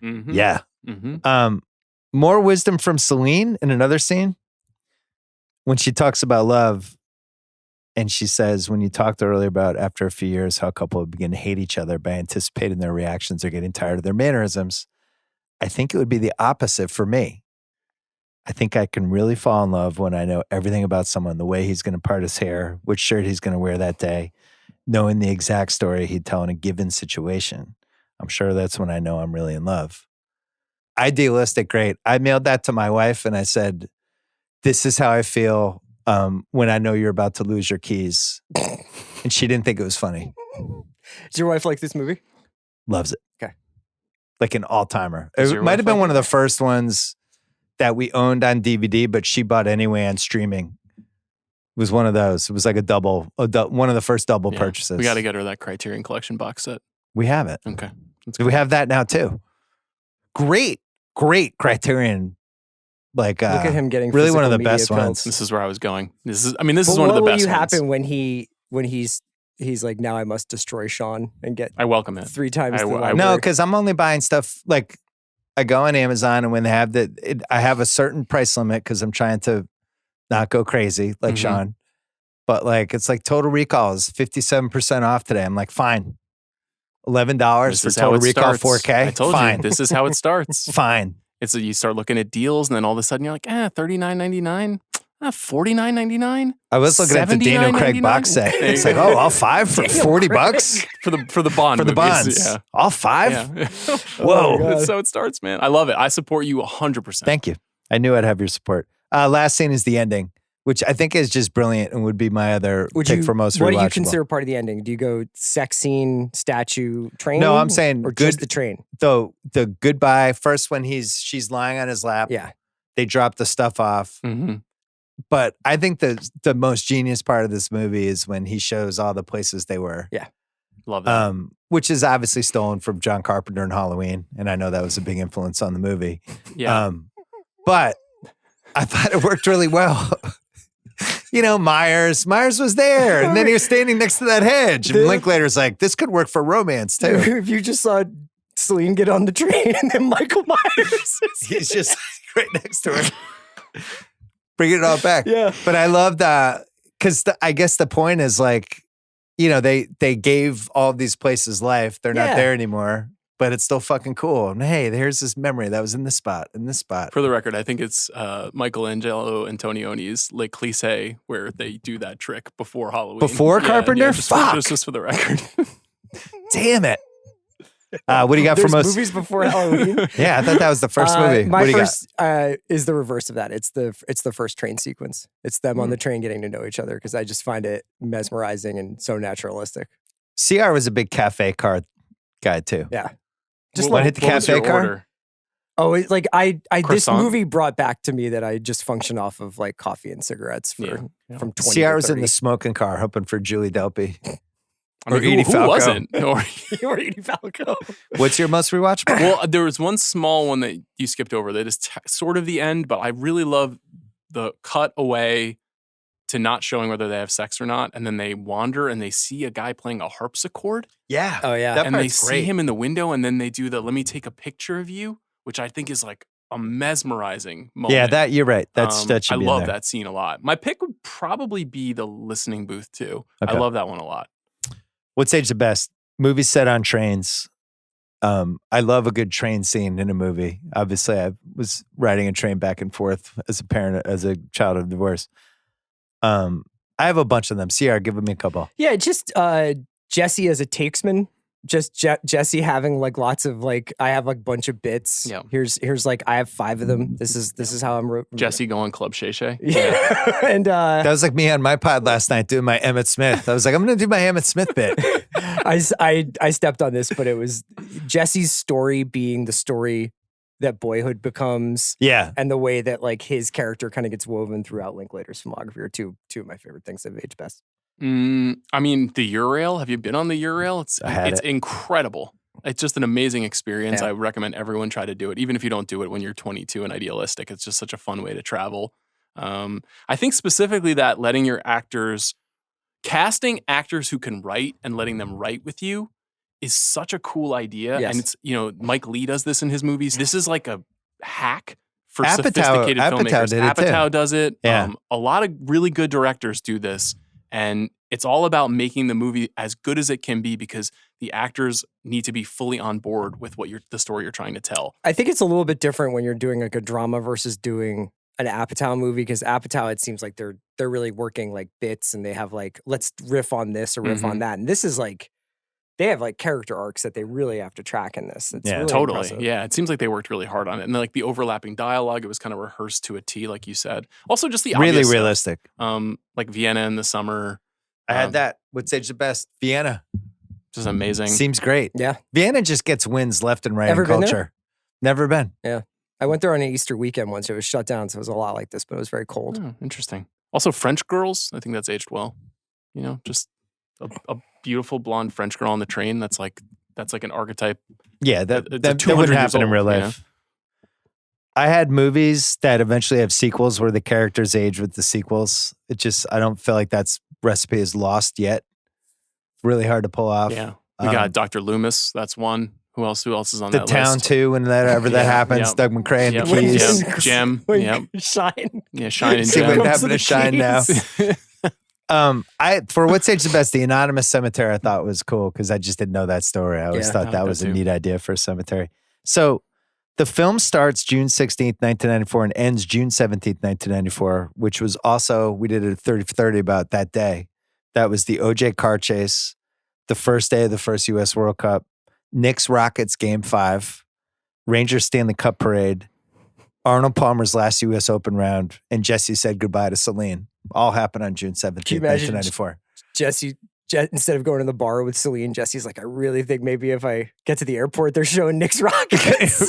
Mm-hmm. Yeah. Mm-hmm. More wisdom from Celine in another scene. When she talks about love, and she says, when you talked earlier about after a few years, how a couple would begin to hate each other by anticipating their reactions or getting tired of their mannerisms, I think it would be the opposite for me. I think I can really fall in love when I know everything about someone, the way he's going to part his hair, which shirt he's going to wear that day, knowing the exact story he'd tell in a given situation. I'm sure that's when I know I'm really in love. Idealistic, great. I mailed that to my wife and I said, this is how I feel when I know you're about to lose your keys. And she didn't think it was funny. Does your wife like this movie? Loves it. Okay. Like an all-timer. Does It your might wife have been like one of the first ones that we owned on DVD, but she bought anyway on streaming. It was one of those. It was like one of the first double purchases. We got to get her that Criterion Collection box set. We have it. Okay. We have that now too. Great Criterion. Like, look at him getting really one of the physical best media ones. This is where I was going. This is one of the best What will ones. happen when he's like, now I must destroy Sean and get I welcome it. 3 times the I library? No, because I'm only buying stuff like I go on Amazon and when they have I have a certain price limit because I'm trying to not go crazy like Sean. But like it's like Total Recall is 57% off today. I'm like, fine. $11 for Total Recall 4K. I told you, this is how it starts. Fine. It's you start looking at deals, and then all of a sudden you're like, $39.99, $49.99. I was looking at the Daniel Craig box set. It's like, all 5 for $40 for the Bond. For the movies. Bonds. Yeah. All 5? Yeah. Whoa. That's how it starts, man. I love it. I support you 100%. Thank you. I knew I'd have your support. Last scene is the ending. which I think is just brilliant and would be my other pick for most rewatchable. What do you consider part of the ending? Do you go sex scene, statue, train? No, I'm saying or just the train. The goodbye first when she's lying on his lap. Yeah, they drop the stuff off. Mm-hmm. But I think the most genius part of this movie is when he shows all the places they were. Yeah, love that. Which is obviously stolen from John Carpenter and Halloween, and I know that was a big influence on the movie. Yeah, but I thought it worked really well. Myers was there, and then he was standing next to that hedge. And Linklater's like, this could work for romance too. If you just saw Celine get on the train, and then Michael Myers, he's just right next to her. Bringing it all back. Yeah. But I love that because I guess the point is like, they gave all these places life. They're not there anymore, but it's still fucking cool. And hey, there's this memory that was in this spot, For the record, I think it's Michelangelo Antonioni's Le Cliché where they do that trick before Halloween. Before Carpenter? Fuck. Just for the record. Damn it. What do you got for most movies before Halloween? Yeah, I thought that was the first movie. My first is the reverse of that. It's the first train sequence. It's them on the train getting to know each other because I just find it mesmerizing and so naturalistic. CR was a big cafe car guy too. Yeah, just want to hit the cafe car. Order? Oh, it's like I this Croissant? movie brought back to me that I just function off of like coffee and cigarettes from 20 CR was in the smoking car hoping for Julie Delpy. I mean, who wasn't? Or Edie Falco. What's your most rewatchable? Well, there was one small one that you skipped over that is sort of the end, but I really love the cut away to not showing whether they have sex or not, and then they wander and they see a guy playing a harpsichord. Yeah. Oh, yeah. That and they part's see great. him in the window, and then they do the "let me take a picture of you," which I think is like a mesmerizing moment. Yeah, you're right. That should I be love in there. that scene a lot. My pick would probably be the listening booth too. Okay. I love that one a lot. What's age the best? Movies set on trains. I love a good train scene in a movie. Obviously, I was riding a train back and forth as a child of divorce. I have a bunch of them. CR, give me a couple. Yeah, just Jesse as a takesman. Just Jesse having like lots of like I have like a bunch of bits. Yeah. Here's like I have 5 of them. This is how I'm Jesse going Club Shay Shay. Yeah. And that was like me on my pod last night doing my Emmett Smith. I was like, I'm gonna do my Emmett Smith bit. I stepped on this, but it was Jesse's story being the story that Boyhood becomes. Yeah. And the way that like his character kind of gets woven throughout Linklater's filmography are two of my favorite things that have aged best. I mean, the Eurail. Have you been on the Eurail? It's it. incredible. It's just an amazing experience. Yeah. I recommend everyone try to do it, even if you don't do it when you're 22 and idealistic. It's just such a fun way to travel. I think specifically that letting your actors, casting actors who can write and letting them write with you is such a cool idea. Yes. And it's, Mike Lee does this in his movies. This is like a hack for Apatow sophisticated filmmakers. did it too. Apatow does it. Yeah. A lot of really good directors do this. And it's all about making the movie as good as it can be because the actors need to be fully on board with the story you're trying to tell. I think it's a little bit different when you're doing like a drama versus doing an Apatow movie because Apatow, it seems like they're really working like bits and they have like, let's riff on this or riff on that. And this is like, they have like character arcs that they really have to track in this. It's really totally. impressive. Yeah, it seems like they worked really hard on it. And like the overlapping dialogue, it was kind of rehearsed to a T, like you said. Also just the Really obvious stuff. realistic. Like Vienna in the summer. I had that. What's age the best? Vienna. Just amazing. Seems great. Yeah. Vienna just gets wins left and right Ever in been there? culture. Never been. Yeah. I went there on an Easter weekend once. It was shut down, so it was a lot like this, but it was very cold. Oh, interesting. Also French girls, I think that's aged well. Just a beautiful blonde French girl on the train. That's like an archetype. Yeah, that wouldn't 200 years happen in old, real life. I had movies that eventually have sequels where the characters age with the sequels. I don't feel like that's recipe is lost yet. Really hard to pull off. Yeah. We got Dr. Loomis. That's one. Who else is on The that Town list? too, whenever that happens. Yep. Doug McCrae and Yep. the Keys. Yep. Gem. When Yep. Shine. Yeah, Shine and See Gem. what Comes happened to to the Shine now. Keys. For What's Age the Best, the Anonymous Cemetery I thought was cool because I just didn't know that story. I always Yeah, thought I that like was that a too. neat idea for a cemetery. So the film starts June 16th, 1994 and ends June 17th, 1994, which was also, we did a 30 for 30 about that day. That was the OJ car chase, the first day of the first U.S. World Cup, Knicks Rockets Game 5, Rangers Stanley Cup Parade, Arnold Palmer's last U.S. Open round, and Jesse said goodbye to Celine. All happened on June 17th, 1994. Jesse, instead of going to the bar with Celine, Jesse's like, I really think maybe if I get to the airport, they're showing Nick's Rockets.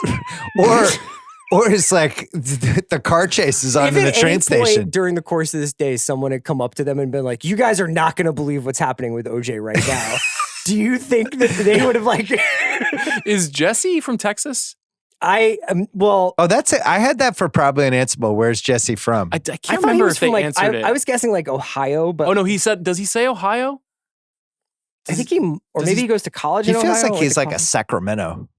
Or it's like the car chase is on in the train station. During the course of this day, someone had come up to them and been like, you guys are not going to believe what's happening with OJ right now. Do you think that they would have like... Is Jesse from Texas? That's it. I had that for probably unanswerable. Where's Jesse from? I can't remember if they answered it. I was guessing like Ohio, but... Oh, no, does he say Ohio? I think maybe he goes to college in Ohio. He feels like he's like a Sacramento.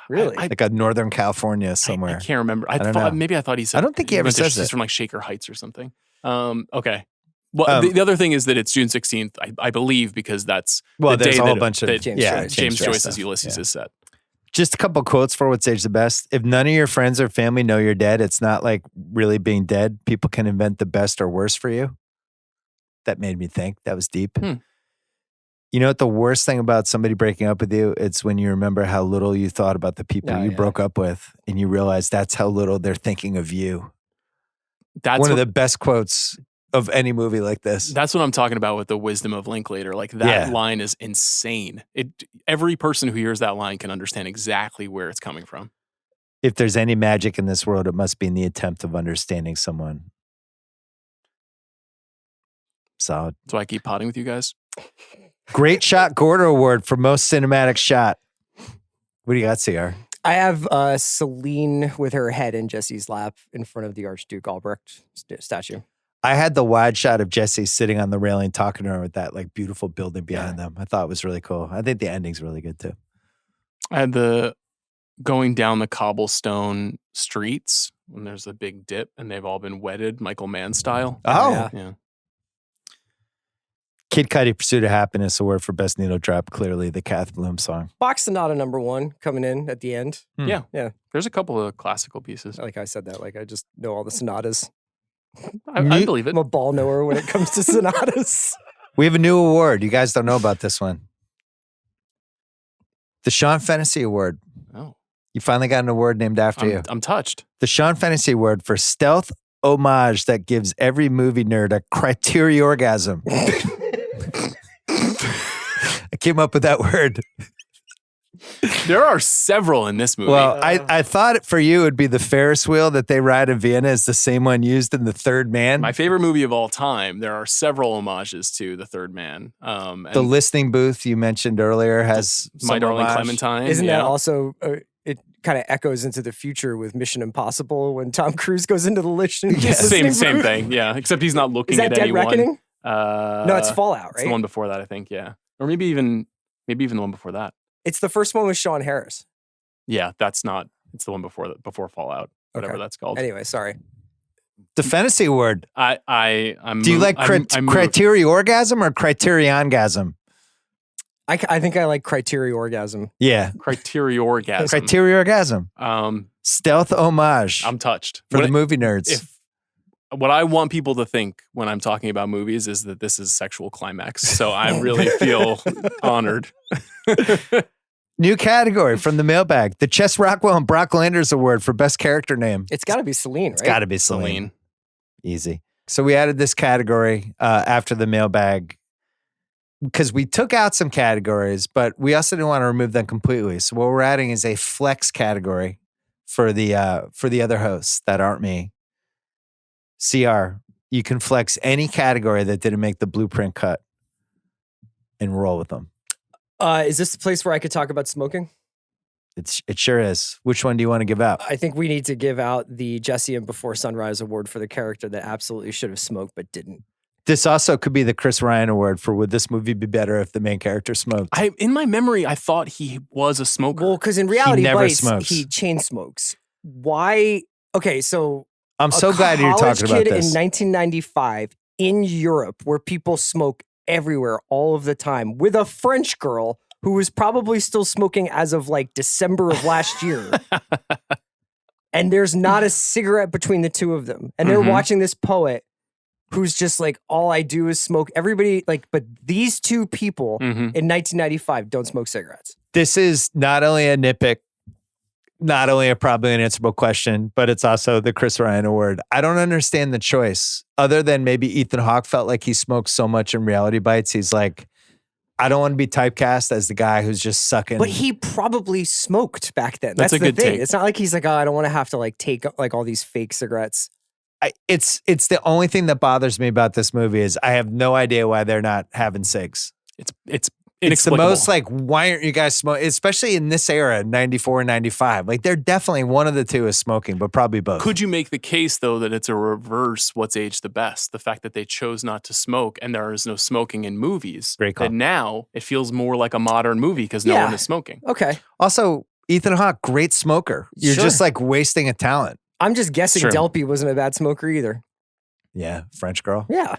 Really? Like a Northern California somewhere. I can't remember. I thought he said... I don't think he ever says he's from like Shaker Heights or something. Okay. Well, the other thing is that it's June 16th, I believe, because that's the day there's a whole bunch of James Joyce's Ulysses is set. Just a couple quotes for what's aged the best. If none of your friends or family know you're dead, it's not like really being dead. People can invent the best or worst for you. That made me think. That was deep. You know what the worst thing about somebody breaking up with you? It's when you remember how little you thought about the people you broke up with, and you realize that's how little they're thinking of you. That's one of the best quotes of any movie like this. That's what I'm talking about with the wisdom of Linklater. Like that line is insane. Every person who hears that line can understand exactly where it's coming from. If there's any magic in this world, it must be in the attempt of understanding someone. Solid. That's why I keep potting with you guys. Great Shot Gordo Award for most cinematic shot. What do you got, CR? I have Celine with her head in Jesse's lap in front of the Archduke Albrecht statue. I had the wide shot of Jesse sitting on the railing talking to her with that like beautiful building behind them. I thought it was really cool. I think the ending's really good too. I had the going down the cobblestone streets when there's a big dip and they've all been wetted, Michael Mann style. Oh. Yeah. Kid Cudi, Pursuit of Happiness Award for Best Needle Drop. Clearly the Kath Bloom song. Bach Sonata #1 coming in at the end. Yeah. There's a couple of classical pieces. Like I said that, like I just know all the sonatas. I believe it. I'm a ball knower when it comes to sonatas. We have a new award. You guys don't know about this one. The Sean Fennessey Award. Oh. You finally got an award named after you. I'm touched. The Sean Fennessey Award for stealth homage that gives every movie nerd a criteriorgasm. I came up with that word. There are several in this movie. Well, I thought for you it would be the Ferris wheel that they ride in Vienna is the same one used in The Third Man. My favorite movie of all time. There are several homages to The Third Man. The listening booth you mentioned earlier has My Darling homage. Clementine. Isn't that also... it kind of echoes into the future with Mission Impossible when Tom Cruise goes into the listening booth. Same thing. Yeah, except he's not looking at anyone. Is that Dead Reckoning? No, it's Fallout, right? It's the one before that, I think. Yeah, or maybe even the one before that. It's the first one with Sean Harris. Yeah, that's not. It's the one before Fallout, whatever that's called. Anyway, sorry. The Fantasy Award. I'm. Do you like criteriorgasm or criterion-gasm? I think I like criteriorgasm. Yeah. Criteriorgasm. Criteriorgasm. Stealth homage. I'm touched. For the movie nerds. What I want people to think when I'm talking about movies is that this is sexual climax. So I really feel honored. New category from the mailbag. The Chess Rockwell and Brock Landers Award for Best Character Name. It's got to be Celine, right? It's got to be Celine. Easy. So we added this category after the mailbag because we took out some categories, but we also didn't want to remove them completely. So what we're adding is a flex category for the other hosts that aren't me. CR, you can flex any category that didn't make the blueprint cut and roll with them. Is this the place where I could talk about smoking? It sure is. Which one do you want to give out? I think we need to give out the Jesse and Before Sunrise Award for the character that absolutely should have smoked but didn't. This also could be the Chris Ryan Award for would this movie be better if the main character smoked? In my memory, I thought he was a smoker. Well, because in reality, smokes. He chain smokes. Why? Okay, so I'm so glad you're talking about this. In 1995 in Europe, where people smoke everywhere all of the time, with a French girl who was probably still smoking as of like December of last year. And there's not a cigarette between the two of them. And they're watching this poet who's just like, all I do is smoke. Everybody, like, but these two people in 1995 don't smoke cigarettes. This is not only a nitpick, not only a probably unanswerable question, but it's also the Chris Ryan Award. I don't understand the choice, other than maybe Ethan Hawke felt like he smoked so much in Reality Bites. He's like, I don't want to be typecast as the guy who's just sucking. But he probably smoked back then. That's a the good thing. take. It's not like he's like, oh, I don't want to have to like take like all these fake cigarettes. It's the only thing that bothers me about this movie is I have no idea why they're not having cigs. It's It's the inexplicable. most like, why aren't you guys smoking? Especially in this era, 94, 95. Like they're definitely one of the two is smoking, but probably both. Could you make the case, though, that it's a reverse what's aged the best? The fact that they chose not to smoke and there is no smoking in movies. Great call. That now it feels more like a modern movie because no one is smoking. Okay. Also, Ethan Hawke, great smoker. You're Sure. just like wasting a talent. I'm just guessing Sure. Delpy wasn't a bad smoker either. Yeah, French girl. Yeah.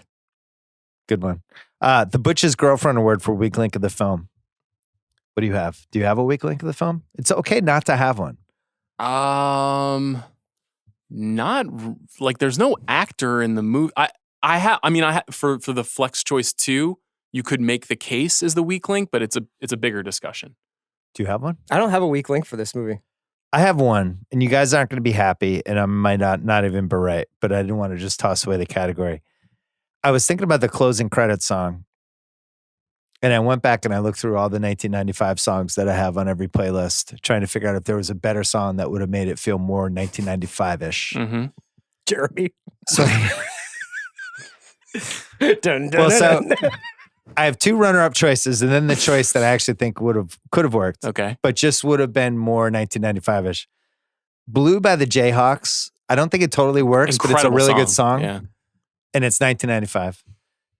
Good one. The Butch's Girlfriend Award for weak link of the film. What do you have? Do you have a weak link of the film? It's okay not to have one. Not like there's no actor in the movie. For the Flex Choice 2, you could make the case as the weak link, but it's a bigger discussion. Do you have one? I don't have a weak link for this movie. I have one, and you guys aren't going to be happy, and I might not even berate, but I didn't want to just toss away the category. I was thinking about the closing credits song, and I went back and I looked through all the 1995 songs that I have on every playlist, trying to figure out if there was a better song that would have made it feel more 1995-ish. Mm-hmm. Jeremy. So, Dun, dun, well, so dun, dun. I have two runner-up choices, and then the choice that I actually think could have worked, Okay. but just would have been more 1995-ish. Blue by the Jayhawks. I don't think it totally works, but it's a Incredible really good song. Yeah. And it's 1995.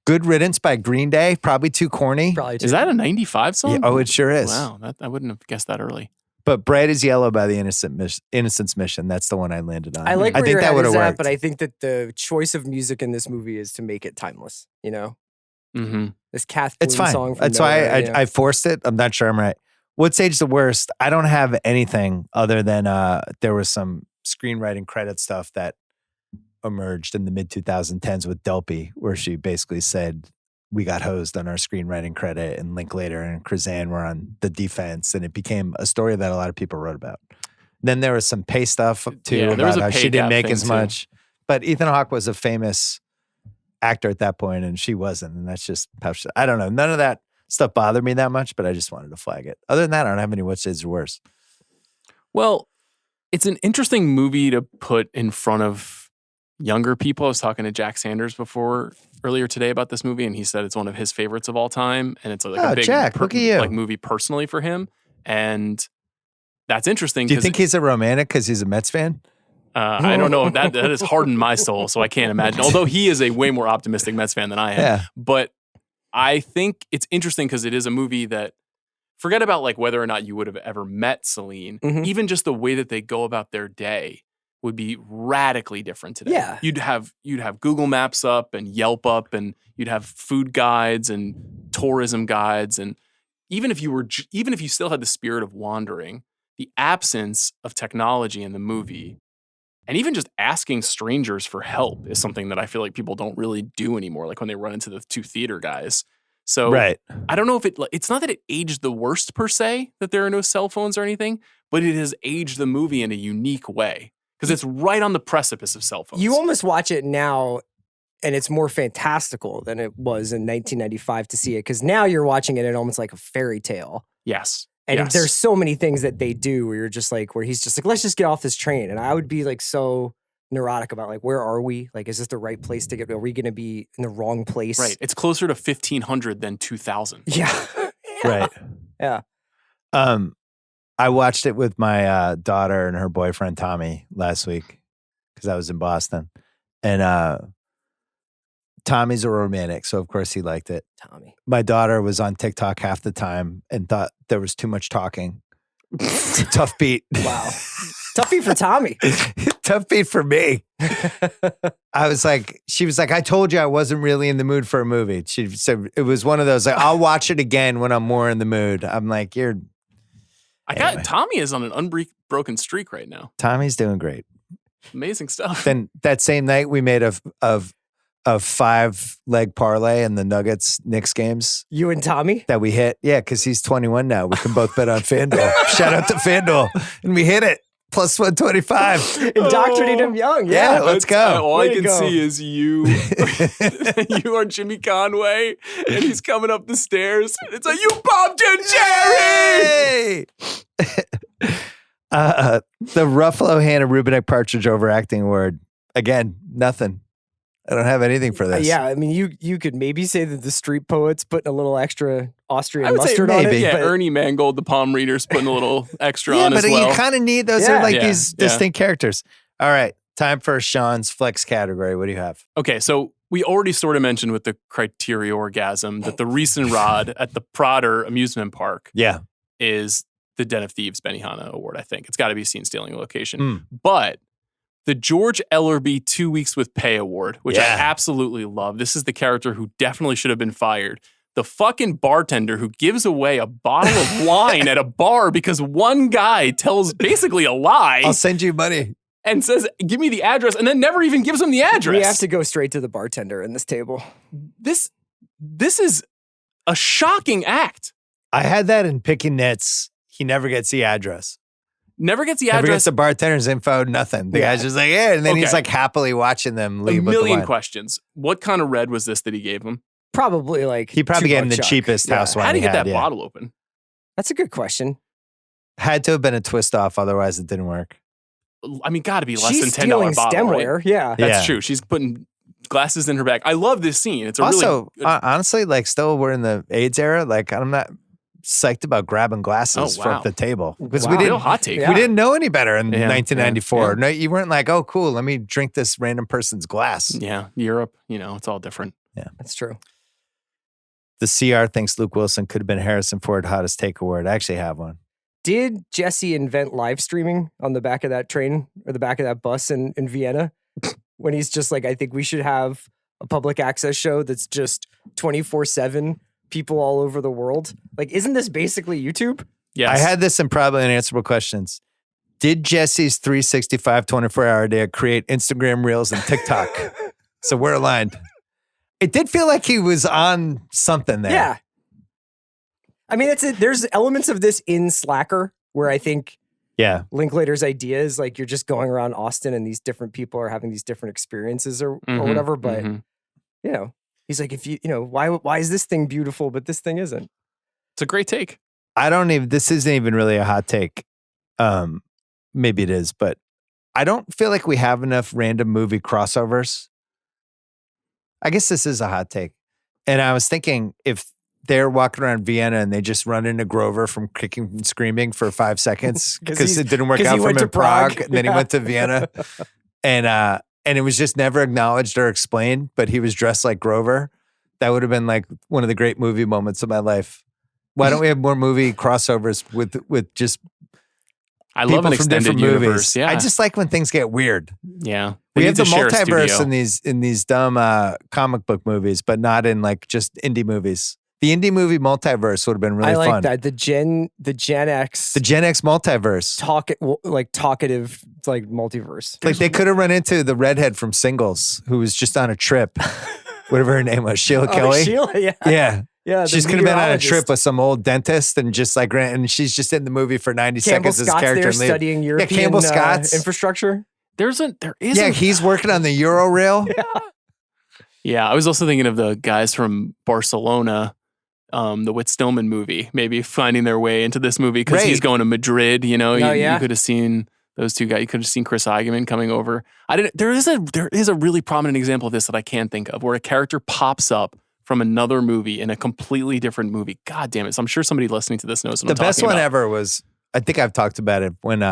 Good Riddance by Green Day. Probably too corny. Probably Is that a 95 song? Yeah, oh, it sure is. Wow. I wouldn't have guessed that early. But Bright as Yellow by the Innocence Mission. That's the one I landed on. I like I where think your that head would is have at, worked. but I think that the choice of music in this movie is to make it timeless. You know, Mm-hmm. this Kath It's Bloom fine. song. From That's why nowhere, you know? I forced it. I'm not sure I'm right. What's aged the worst? I don't have anything other than there was some screenwriting credit stuff that emerged in the mid 2010s with Delpy, where she basically said we got hosed on our screenwriting credit, and Linklater and Krazan were on the defense, and it became a story that a lot of people wrote about. Then there was some pay stuff too Yeah, there was about a how pay she didn't gap make thing, as too. much. But Ethan Hawke was a famous actor at that point, and she wasn't, and that's just how I don't know. None of that stuff bothered me that much, but I just wanted to flag it. Other than that, I don't have any what's is worse. Well, it's an interesting movie to put in front of younger people. I was talking to Jack Sanders earlier today about this movie, and he said it's one of his favorites of all time, and it's like a big Jack, look at you. like movie personally for him, and that's interesting. Do you 'cause think he's a romantic because he's a Mets fan? I don't know. That has hardened my soul, so I can't imagine. Although he is a way more optimistic Mets fan than I am. Yeah. But I think it's interesting because it is a movie that, forget about like whether or not you would have ever met Celine, Mhm. even just the way that they go about their day would be radically different today. Yeah. You'd have Google Maps up and Yelp up, and you'd have food guides and tourism guides, and even if you still had the spirit of wandering, the absence of technology in the movie, and even just asking strangers for help, is something that I feel like people don't really do anymore. Like when they run into the two theater guys. So Right. I don't know if it's not that it aged the worst per se, that there are no cell phones or anything, but it has aged the movie in a unique way because it's right on the precipice of cell phones. You almost watch it now, and it's more fantastical than it was in 1995 to see it, because now you're watching it almost like a fairy tale. Yes. And yes. there's so many things that they do where you're just like, where he's just like, let's just get off this train. And I would be like so neurotic about like, where are we? Like, is this the right place to get? Are we going to be in the wrong place? Right. It's closer to 1500 than 2000. Yeah. Right. Yeah. I watched it with my daughter and her boyfriend Tommy last week because I was in Boston, and Tommy's a romantic, so of course he liked it. Tommy. My daughter was on TikTok half the time and thought there was too much talking. Tough beat. Wow. Tough beat for Tommy. Tough beat for me. She was like, I told you I wasn't really in the mood for a movie. She said it was one of those, like, I'll watch it again when I'm more in the mood. I'm like, Anyway. Tommy is on an unbroken streak right now. Tommy's doing great. Amazing stuff. Then that same night we made a 5-leg parlay in the Nuggets Knicks games You and Tommy? that we hit. Yeah, because he's 21 now. We can both bet on FanDuel. Shout out to FanDuel. And we hit it. Plus 125. Indoctrinate him young. Yeah, let's go. All Way I to can go. see is you. You are Jimmy Conway, and he's coming up the stairs. It's like, you bumped in Jerry! The Ruffalo Hannah Rubinek Partridge Overacting Award. Again, nothing. I don't have anything for this. Yeah, I mean, you could maybe say that the Street Poets putting a little extra Austrian I would say mustard on maybe. it. Yeah, but Ernie Mangold, the palm reader's putting a little extra Yeah, on but as well. you kind of need those. Yeah. Are like Yeah, these yeah. distinct characters. All right, time for Sean's flex category. What do you have? Okay, so we already sort of mentioned with the criteria orgasm that the recent rod at the Prodder amusement park Yeah. is the Den of Thieves Benihana Award, I think. It's got to be Scene Stealing Location. Mm. But the George Ellerby 2 Weeks with Pay Award, which I Yeah. absolutely love. This is the character who definitely should have been fired. The fucking bartender who gives away a bottle of wine at a bar because one guy tells basically a lie I'll send you money. and says, give me the address, and then never even gives him the address. we have to go straight to the bartender in this table. This is a shocking act. I had that in Picking Nits. He never gets the address. Never gets the Never address. gets the bartender's info, nothing. The guy's just like, yeah. And then he's Okay. like happily watching them A leave with the million wine. questions. What kind of red was this that he gave him? Probably like He probably gave him the $2 chuck. cheapest Yeah. house wine How did he he get had, that yeah. bottle open? That's a good question. Had to have been a twist off, otherwise it didn't work. I mean, got to be less She's than $10 stealing bottle, right? stemware. Yeah. That's Yeah. true. She's putting glasses in her bag. I love this scene. It's a Also, really honestly, like still we're in the AIDS era. Like I'm not psyched about grabbing glasses Oh, from wow. the table because Wow. we real didn't hot take. Yeah. we didn't know any better in Yeah, 1994. yeah. No, you weren't like, oh, cool, let me drink this random person's glass. Yeah, Europe. It's all different. That's true. The CR thinks Luke Wilson could have been Harrison Ford Hottest Take Award. I actually have one. Did Jesse invent live streaming on the back of that train or the back of that bus in Vienna? When he's just like, I think we should have a public access show that's just 24/7, people all over the world. Like, isn't this basically YouTube? Yes. I had this in probably unanswerable questions. Did Jesse's 365 24-hour day create Instagram Reels and TikTok? So we're aligned. It did feel like he was on something there. Yeah. I mean, there's elements of this in Slacker where I think Yeah. Linklater's idea is like you're just going around Austin and these different people are having these different experiences or Mhm, whatever. But mhm. he's like, if why is this thing beautiful, but this thing isn't? It's a great take. This isn't even really a hot take. Maybe it is, but I don't feel like we have enough random movie crossovers. I guess this is a hot take. And I was thinking if they're walking around Vienna and they just run into Grover from Kicking and Screaming for 5 seconds 'Cause because it didn't work 'cause out he for him went to in Prague, Prague. and then he Yeah. went to Vienna. And it was just never acknowledged or explained, but he was dressed like Grover. That would have been like one of the great movie moments of my life. Why don't we have more movie crossovers with just I people love an from extended different universe. movies? Yeah. I just like when things get weird. yeah. We They have need the to share a multiverse studio. in these dumb comic book movies, but not in like just indie movies. The indie movie multiverse would have been really I like fun. that. The Gen X The Gen X multiverse. talkative like multiverse. Like they could have run into the redhead from Singles who was just on a trip. Whatever her name was, Sheila Kelly. Sheila, yeah. Yeah. Yeah. the She's could have been on a meteorologist. trip with some old dentist and just like and she's just in the movie for 90 Campbell seconds as Scott's character there and leave. studying European Campbell Scott's. infrastructure. There is Yeah, he's working on the Euro rail. Yeah, I was also thinking of the guys from Barcelona, the Whit Stillman movie, maybe finding their way into this movie because he's Right. going to Madrid. You Oh, yeah. you could have seen those two guys. You could have seen Chris Eigenman coming over. There is a really prominent example of this that I can't think of, where a character pops up from another movie in a completely different movie. God damn it! So I'm sure somebody listening to this knows what The I'm talking best one about. ever was, I think I've talked about it, when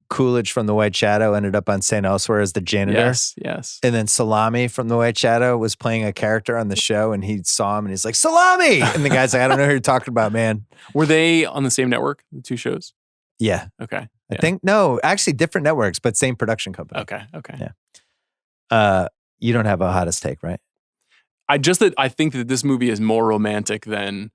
Coolidge from The White Shadow ended up on St. Elsewhere as the janitor. Yes. And then Salami from The White Shadow was playing a character on the show, and he saw him and he's like, Salami! And the guy's like, I don't know who you're talking about, man. Were they on the same network, the two shows? Yeah. Okay. I think, no, actually different networks, but same production company. Okay. Yeah. You don't have a hottest take, right? I think that this movie is more romantic than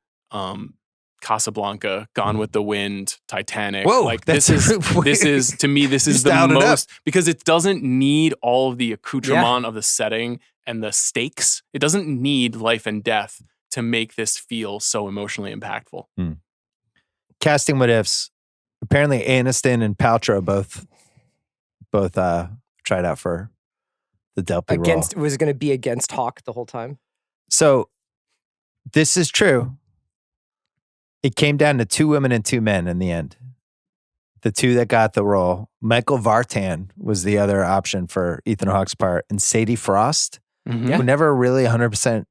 Casablanca, Gone with the Wind, Titanic. Whoa, like that's this is to me this is the dialed it up. most, because it doesn't need all of the accoutrement of the setting and the stakes. It doesn't need life and death to make this feel so emotionally impactful. Casting what ifs. Apparently Aniston and Paltrow both both tried out for the Delpy role. Was it going to be against Hawke the whole time? So this is true. It came down to 2 women and 2 men in the end. The 2 that got the role. Michael Vartan was the other option for Ethan Hawke's part, and Sadie Frost, who never really 100%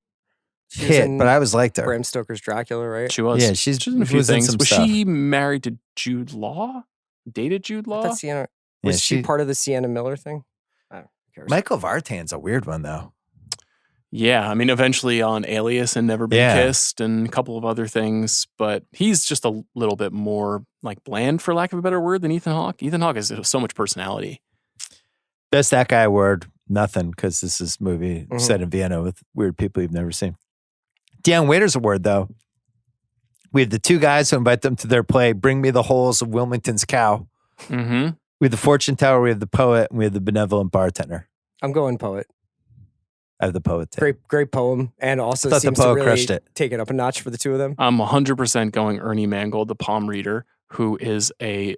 hit, but I always liked her. Bram Stoker's Dracula, right? She was. Yeah, she's in a few things. Was stuff. she married to Jude Law? Dated Jude Law? Was she part of the Sienna Miller thing? Michael Vartan's a weird one, though. Yeah, I mean, eventually on Alias and Never Been Kissed and a couple of other things, but he's just a little bit more like bland, for lack of a better word, than Ethan Hawke. Ethan Hawke has so much personality. Best that guy award, nothing, because this is a movie set in Vienna with weird people you've never seen. Dion Waiters award, though. We have the 2 guys who invite them to their play, Bring Me the Holes of Wilmington's Cow. Mm-hmm. We have the fortune teller, we have the poet, and we have the benevolent bartender. I'm going poet. I have the poet too. Great poem, and also Thought seems the poet to really crushed it. take it up a notch for the 2 of them. I'm 100% going Ernie Mangold, the palm reader, who is a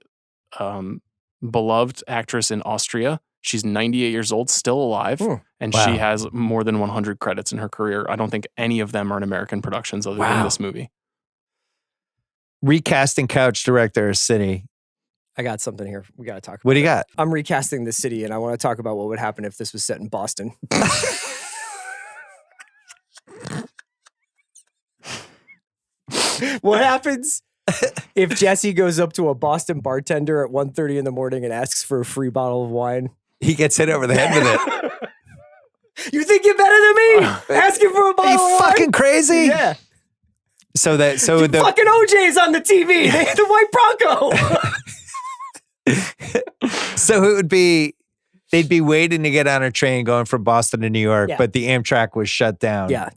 beloved actress in Austria. She's 98 years old, still alive, and she has more than 100 credits in her career. I don't think any of them are in American productions other than this movie. Recasting couch director City. I got something here. We got to talk about. What do you got? I'm recasting the city, and I want to talk about what would happen if this was set in Boston. What happens if Jesse goes up to a Boston bartender at 1:30 in the morning and asks for a free bottle of wine? He gets hit over the head with it. You think you're better than me? Asking for a bottle of wine? Are you fucking crazy? Yeah. So the fucking OJ's on the TV. They had the white Bronco. So it would be, they'd be waiting to get on a train going from Boston to New York, but the Amtrak was shut down. Yeah.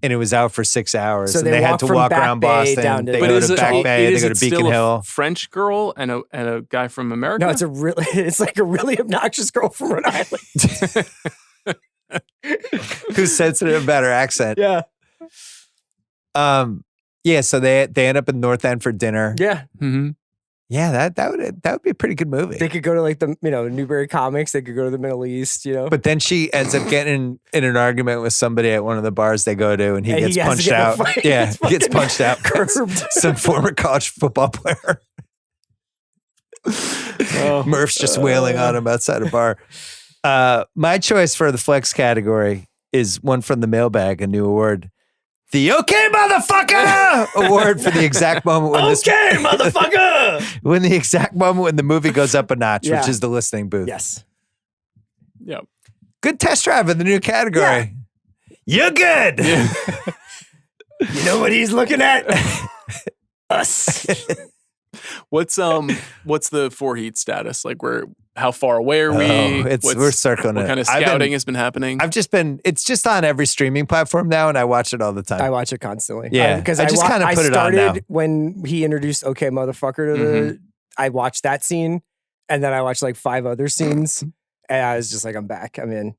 And it was out for 6 hours. So and they had to walk around Boston. They go to Back Bay. They go to Beacon Hill. French girl and a guy from America? No, it's like a really obnoxious girl from Rhode Island. Who's sensitive about her accent. Yeah. Yeah, so they end up in North End for dinner. Yeah. Mm-hmm. Yeah, that would be a pretty good movie. They could go to like the Newberry Comics. They could go to the Middle East. But then she ends up getting in an argument with somebody at one of the bars they go to, and he gets punched out. Yeah, he gets punched out. Curbed. Some former college football player. Murph's just wailing on him outside a bar. My choice for the flex category is one from the mailbag, a new award. The Okay Motherfucker Award for the exact moment when motherfucker! When the exact moment when the movie goes up a notch, which is the listening booth. Yes. Yep. Good test drive in the new category. Yeah. You're good. Yeah. You know what he's looking at? Us. What's the 4 Heat status? Like, how far away are we? We're circling it. What kind of scouting has been happening? It's just on every streaming platform now, and I watch it all the time. I watch it constantly. Yeah, because I just kind of put it on now. When he introduced "Okay, motherfucker" to I watched that scene, and then I watched like 5 other scenes, and I was just like, I'm back. I'm in.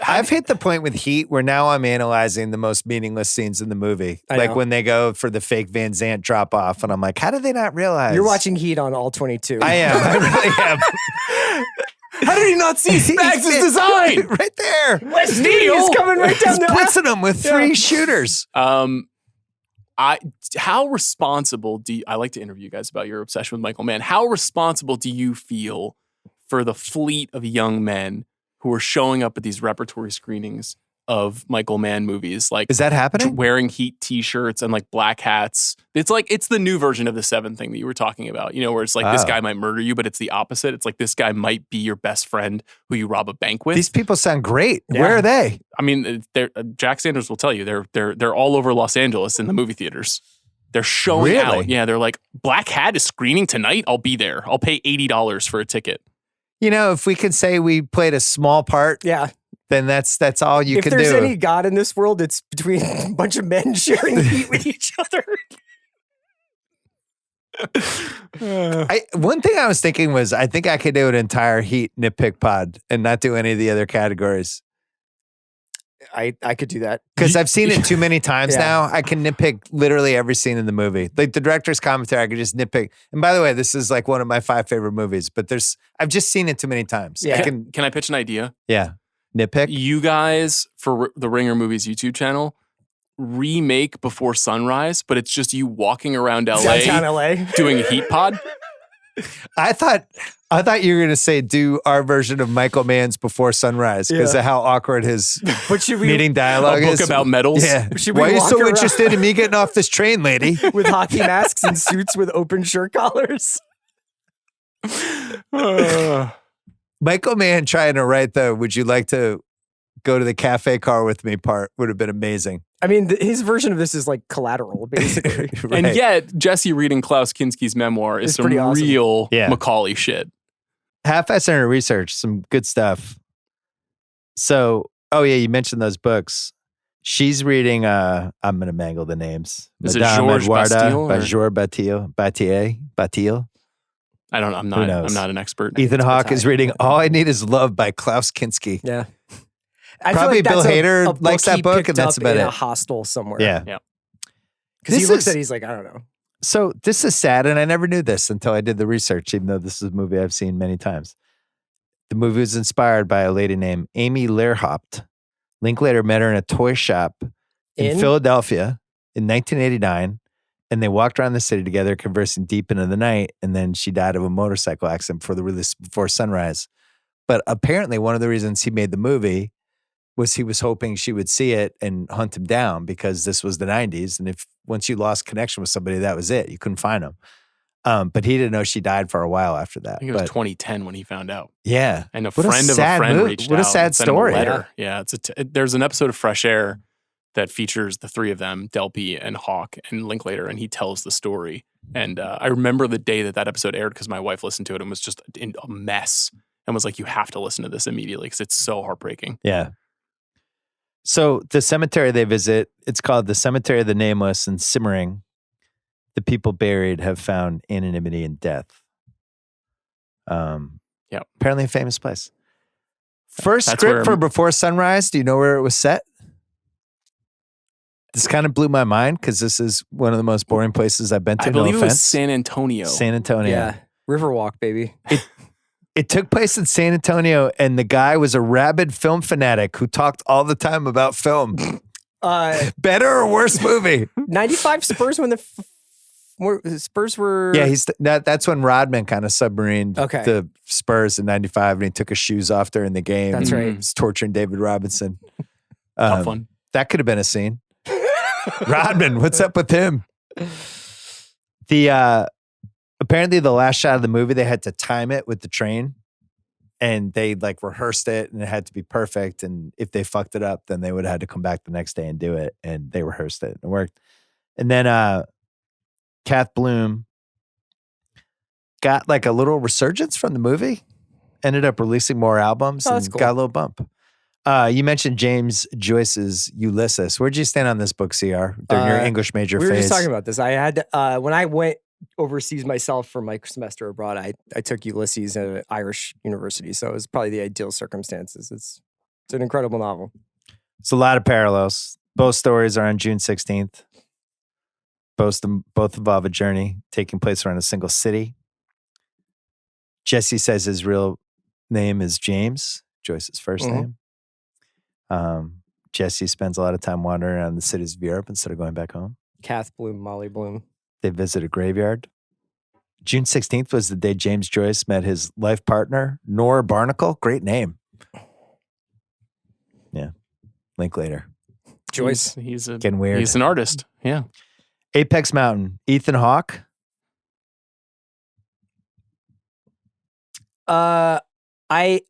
I've hit the point with Heat where now I'm analyzing the most meaningless scenes in the movie. Like when they go for the fake Van Zandt drop off, and I'm like, how did they not realize? You're watching Heat on all 22. I am. I really am. How did he not see Spags' design? Right there. West Neil is coming right down the blitzing him with 3 shooters. How responsible I like to interview you guys about your obsession with Michael Mann. How responsible do you feel for the fleet of young men who are showing up at these repertory screenings of Michael Mann movies? Like, is that happening? Wearing Heat t-shirts and like black hats. It's the new version of the Seven thing that you were talking about, where it's like this guy might murder you, but it's the opposite. It's like this guy might be your best friend who you rob a bank with. These people sound great. Yeah. Where are they? I mean, Jack Sanders will tell you they're all over Los Angeles in the movie theaters. They're showing out. Yeah, they're like, Black Hat is screening tonight. I'll be there. I'll pay $80 for a ticket. If we could say we played a small part, then that's all you can do. If there's any God in this world, it's between a bunch of men sharing heat with each other. One thing I was thinking was, I think I could do an entire Heat nitpick pod and not do any of the other categories. I could do that. Because I've seen it too many times Yeah. now. I can nitpick literally every scene in the movie. Like the director's commentary, I could just nitpick. And by the way, this is like one of my 5 favorite movies, but I've just seen it too many times. Yeah. Can I pitch an idea? Yeah. Nitpick? You guys, for the Ringer Movies YouTube channel, remake Before Sunrise, but it's just you walking around Downtown LA LA. doing a heat pod. I thought you were going to say do our version of Michael Mann's Before Sunrise because Yeah. of how awkward his But should we meeting dialogue A book is. about metals. Yeah. Should we Why are you walk so around- interested in me getting off this train, lady? with hockey masks and suits with open shirt collars? Michael Mann trying to write the "Would you like to go to the cafe car with me" part would have been amazing. I mean, his version of this is like Collateral, basically. And Right. yet, Jesse reading Klaus Kinski's memoir is It's some pretty awesome. real Yeah. Macaulay shit. half-assed in her research, some good stuff. So, oh yeah, you mentioned those books. She's reading. I'm gonna mangle the names. Is it Madame Georges Eduarda Bastille, by or- Georges Bataille. I don't know. I'm knows? not an expert. Ethan it's Hawke is Bataille. reading "All I Need Is Love" by Klaus Kinski. Yeah. I feel Probably like that's Bill Hader a likes that he book, picked and that's up about in it. a hostel somewhere. Yeah. Because he This looks is- at it, he's like, I don't know. So this is sad, and I never knew this until I did the research, even though this is a movie I've seen many times. The movie was inspired by a lady named Amy Lehrhaupt. Linklater met her in a toy shop in Philadelphia in 1989, and they walked around the city together, conversing deep into the night, and then she died of a motorcycle accident for the release Before Sunrise. But apparently one of the reasons he made the movie was he was hoping she would see it and hunt him down because this was the 90s. And if once you lost connection with somebody, that was it. You couldn't find them. But he didn't know she died for a while after that. I think it was But 2010 when he found out. yeah. And a What a friend of a sad friend move. reached What a out sad and sent him a story. letter. Yeah, there's an episode of Fresh Air that features the three of them, Delpy and Hawke and Linklater, and he tells the story. And I remember the day that episode aired because my wife listened to it and was just in a mess and was like, "You have to listen to this immediately because it's so heartbreaking." Yeah. So the cemetery they visit, it's called the Cemetery of the Nameless in Simmering. The people buried have found anonymity in death. Yep. Apparently a famous place. First That's script where- for Before Sunrise. Do you know where it was set? This kind of blew my mind because this is one of the most boring places I've been to. I believe no it was offense. San Antonio. San Antonio. Yeah. Riverwalk, baby. It took place in San Antonio, and the guy was a rabid film fanatic who talked all the time about film. Better or worse movie? 95 Spurs when Spurs were. Yeah, that's when Rodman kind of submarined Okay. the Spurs in '95, and he took his shoes off during the game. That's and right. he was torturing David Robinson. Tough one. That could have been a scene. Rodman, what's up with him? The apparently the last shot of the movie they had to time it with the train, and they like rehearsed it, and it had to be perfect. And if they fucked it up, then they would have had to come back the next day and do it. And they rehearsed it, and it worked. And then Kath Bloom got like a little resurgence from the movie. Ended up releasing more albums Oh, that's and cool. got a little bump. You mentioned James Joyce's Ulysses. Where'd you stand on this book, CR, during your English major We were phase? just talking about this. I had when I went overseas myself for my semester abroad, I took Ulysses at an Irish university, so it was probably the ideal circumstances. It's an incredible novel. It's a lot of parallels. Both stories are on June 16th. Both involve a journey taking place around a single city. Jesse says his real name is James, Joyce's 1st name. Jesse spends a lot of time wandering around the cities of Europe instead of going back home. Kath Bloom, Molly Bloom. They visit a graveyard. June 16th was the day James Joyce met his life partner, Nora Barnacle. Great name. Yeah. Linklater. Joyce. He's Getting weird. He's an artist. Yeah. Apex Mountain. Ethan Hawke. I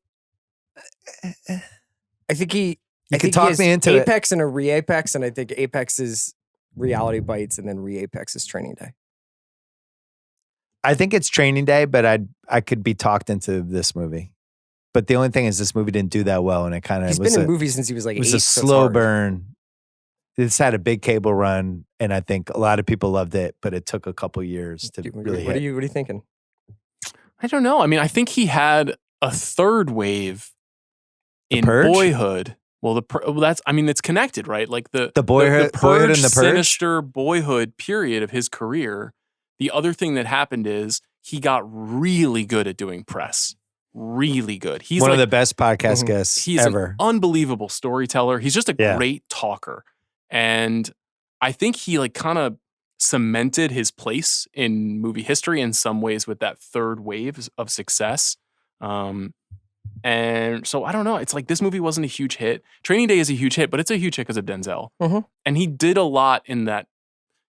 think he. You I could think talk he has me into it. Apex and a re-Apex, and I think Apex is Reality Bites, and then re-Apex is Training Day. I think it's Training Day, but I could be talked into this movie. But the only thing is, this movie didn't do that well, and it kind of He's been in movies since he was like it was 8. a so it's slow hard. burn. This had a big cable run, and I think a lot of people loved it, but it took a couple years to really What hit. are you thinking? I don't know. I mean, I think he had a third wave in Purge? Boyhood Well, that's, I mean, it's connected, right? Like the boyhood and the Purge? sinister boyhood period of his career. The other thing that happened is he got really good at doing press. Really good. He's one of the best podcast guests he's ever. An unbelievable storyteller. He's just a great talker. And I think he like kind of cemented his place in movie history in some ways with that third wave of success. And so I don't know. It's like this movie wasn't a huge hit. Training Day is a huge hit, but it's a huge hit because of Denzel. And he did a lot in that,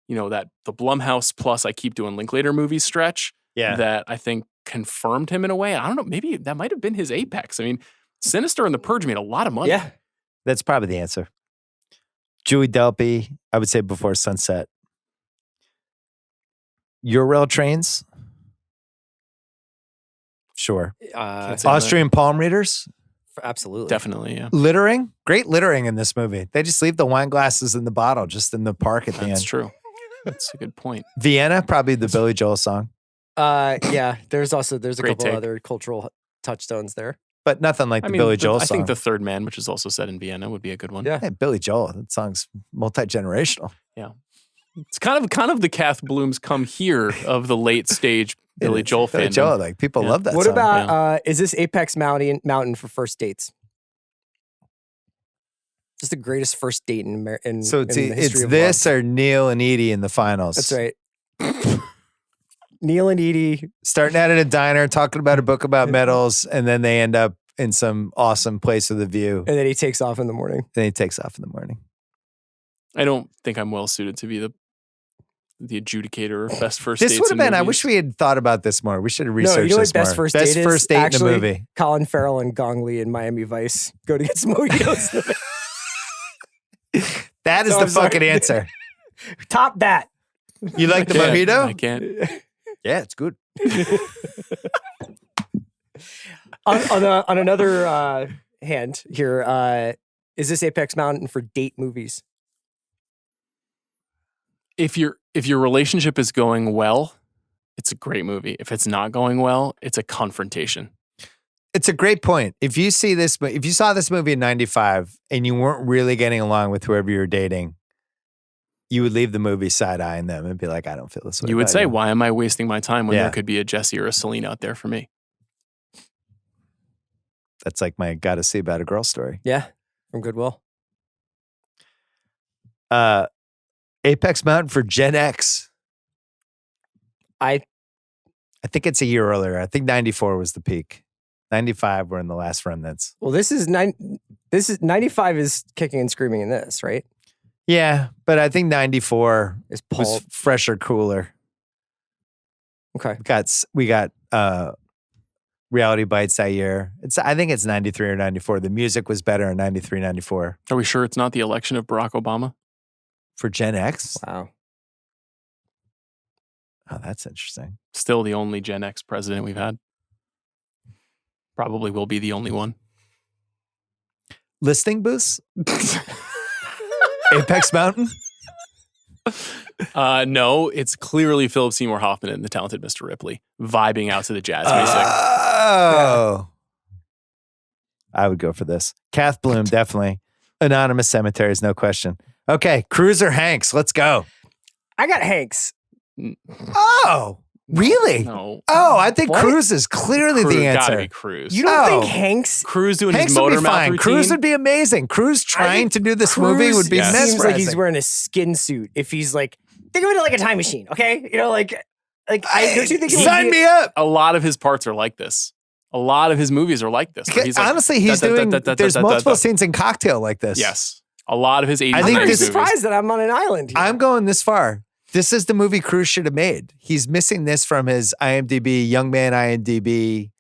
that the Blumhouse plus I Keep Doing Linklater movie stretch that I think confirmed him in a way. I don't know. Maybe that might have been his apex. I mean, Sinister and The Purge made a lot of money. Yeah. That's probably the answer. Julie Delpy, I would say Before Sunset. Your Rail Trains? Sure. Austrian palm readers? Absolutely. Definitely, yeah. Littering? Great littering in this movie. They just leave the wine glasses in the bottle just in the park at the end. That's true. That's a good point. Vienna, probably the Billy Joel song. Yeah, there's a Great couple take. other cultural touchstones there. But nothing like the Billy Joel I song. think The Third Man, which is also set in Vienna, would be a good one. Yeah. Hey, Billy Joel, that song's multi-generational. Yeah. It's kind of the Kath Bloom's Come Here of the late stage Billy Joel Billy fandom. Joel, like people love that What song. about is this Apex Mountain for first dates? Just the greatest first date in the history of this love. or Neil and Edie in the finals. That's right. Neil and Edie starting out at a diner, talking about a book about metals, and then they end up in some awesome place with a view. And then he takes off in the morning. Then he takes off in the morning. I don't think I'm well suited to be the adjudicator of best first This dates. would have been, I movies. wish we had thought about this more. We should have researched No, you know this what best more. first date is? First date Actually, in the movie. Colin Farrell and Gong Li in Miami Vice go to get some mojitos. That is No, the I'm sorry. fucking answer. Top that. You like the mojito? I can't. Yeah, it's good. on another hand here, is this Apex Mountain for date movies? If your relationship is going well, it's a great movie. If it's not going well, it's a confrontation. It's a great point. If you saw this movie in 95 and you weren't really getting along with whoever you're dating, you would leave the movie side-eyeing them and be like, I don't feel this way. You would about say, why am I wasting my time when Yeah. there could be a Jesse or a Celine out there for me? That's like my gotta see about a girl story. Yeah, from Goodwill. Apex Mountain for Gen X. I think it's a year earlier. I think 94 was the peak. 95 were in the last remnants. Well, this is 95 is kicking and screaming in this, right? Yeah, but I think 94 Is was Paul fresher, cooler. okay? We got Reality Bites that year. I think it's 93 or 94. The music was better in 93, 94. Are we sure it's not the election of Barack Obama? For Gen X? Wow. Oh, that's interesting. Still the only Gen X president we've had. Probably will be the only one. Listing booths? Apex Mountain? No, it's clearly Philip Seymour Hoffman and the talented Mr. Ripley vibing out to the jazz music. Oh. I would go for this. Kath Bloom, definitely. Anonymous Cemeteries, no question. Okay, Cruise or Hanks, let's go. I got Hanks. Oh, really? No. Oh, I think What? Cruise is clearly Cruise, the gotta answer. be Cruise. You don't Oh. think Hanks? Cruise doing Hanks his would motor be mouth fine. routine. Cruise would be amazing. Cruise trying to do this movie would be Yes. mesmerizing. Seems like he's wearing a skin suit. If he's like, think of it like a time machine, okay? You know, like don't you think it would Sign be- me up. A lot of his parts are like this. A lot of his movies are like this. where he's like, Honestly, he's doing. There's multiple scenes in Cocktail like this. Yes. A lot of his 80s I and think 90s I'm this- movies. surprised that I'm on an island here. I'm going this far. This is the movie Cruise should have made. He's missing this from his IMDb, Young Man IMDb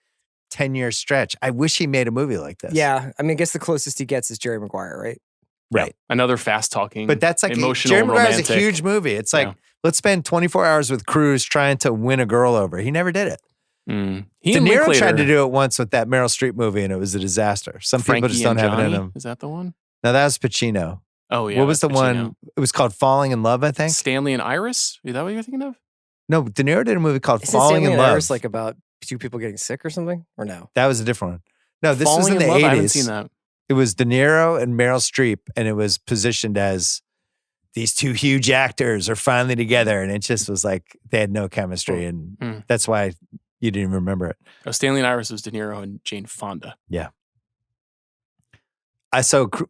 10-year stretch. I wish he made a movie like this. Yeah, I mean, I guess the closest he gets is Jerry Maguire, right? Right. Another fast talking, But that's like emotional, Jerry Maguire's romantic. a huge movie. It's like, Yeah. let's spend 24 hours with Cruise trying to win a girl over. He never did it. He De and Niro Linklater, tried to do it once with that Meryl Streep movie, and it was a disaster. Some people Frankie just don't and have it in Johnny? them. Is that the one? No, that was Pacino. Oh yeah. what was the that's Pacino. one? It was called Falling in Love, I think. Stanley and Iris? Is that what you're thinking of? No, De Niro did a movie called Isn't Falling Stanley in and Love. Iris like about two people getting sick or something? Or no? That was a different one. No, this was Falling in the Love? 80s. I haven't seen that. It was De Niro and Meryl Streep, and it was positioned as these two huge actors are finally together, and it just was like they had no chemistry, and that's why you didn't even remember it. Oh, Stanley and Iris was De Niro and Jane Fonda. Yeah.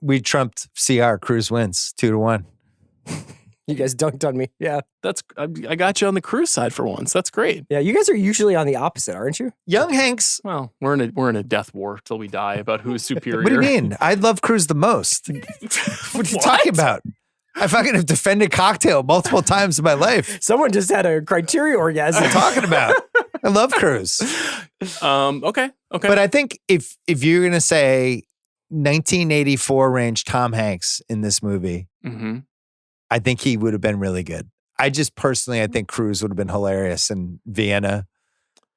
We trumped CR. Cruise wins 2-1. You guys dunked on me. Yeah. I got you on the Cruise side for once. That's great. Yeah, you guys are usually on the opposite, aren't you? Young Hanks. Well, we're in a death war till we die about who's superior. What do you mean? I love Cruise the most. What are you talking about? I fucking have defended Cocktail multiple times in my life. Someone just had a criteria orgasm. What are you talking about? I love Cruise. Okay. But I think if you're going to say 1984 range Tom Hanks in this movie, I think he would have been really good. I think Cruise would have been hilarious in Vienna.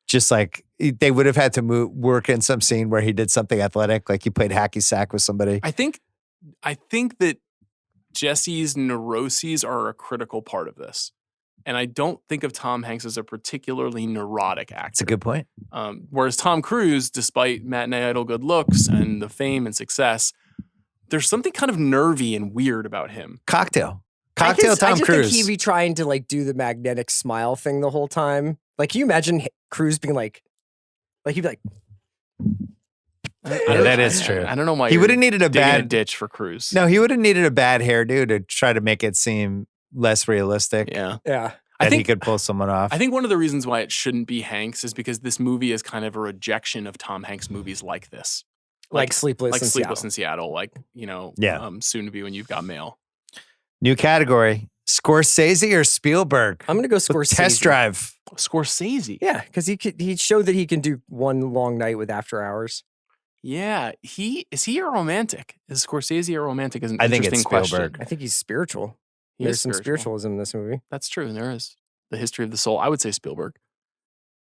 Just like they would have had to work in some scene where he did something athletic, like he played hacky sack with somebody. I think that Jesse's neuroses are a critical part of this. And I don't think of Tom Hanks as a particularly neurotic actor. That's a good point. Whereas Tom Cruise, despite matinee idol good looks and the fame and success, there's something kind of nervy and weird about him. Cocktail I Tom just Cruise. think he'd be trying to like do the magnetic smile thing the whole time. Like, can you imagine Cruise being like he'd be like, Yeah, that is true. I don't know why he would have needed a bad ditch for Cruise. No, he would have needed a bad hairdo to try to make it seem less realistic. Yeah. I think he could pull someone off. I think one of the reasons why it shouldn't be Hanks is because this movie is kind of a rejection of Tom Hanks movies like this. like Sleepless in Seattle, like, soon to be When You've Got Mail. New category: Scorsese or Spielberg? I'm gonna go Scorsese. Test drive. Scorsese. Yeah, because he showed that he can do one long night with After Hours. Yeah, is he a romantic? Is Scorsese a romantic? Is an I think interesting it's Spielberg. question. I think he's spiritual. He There's is some spiritual. spiritualism in this movie. That's true. There is the history of the soul. I would say Spielberg.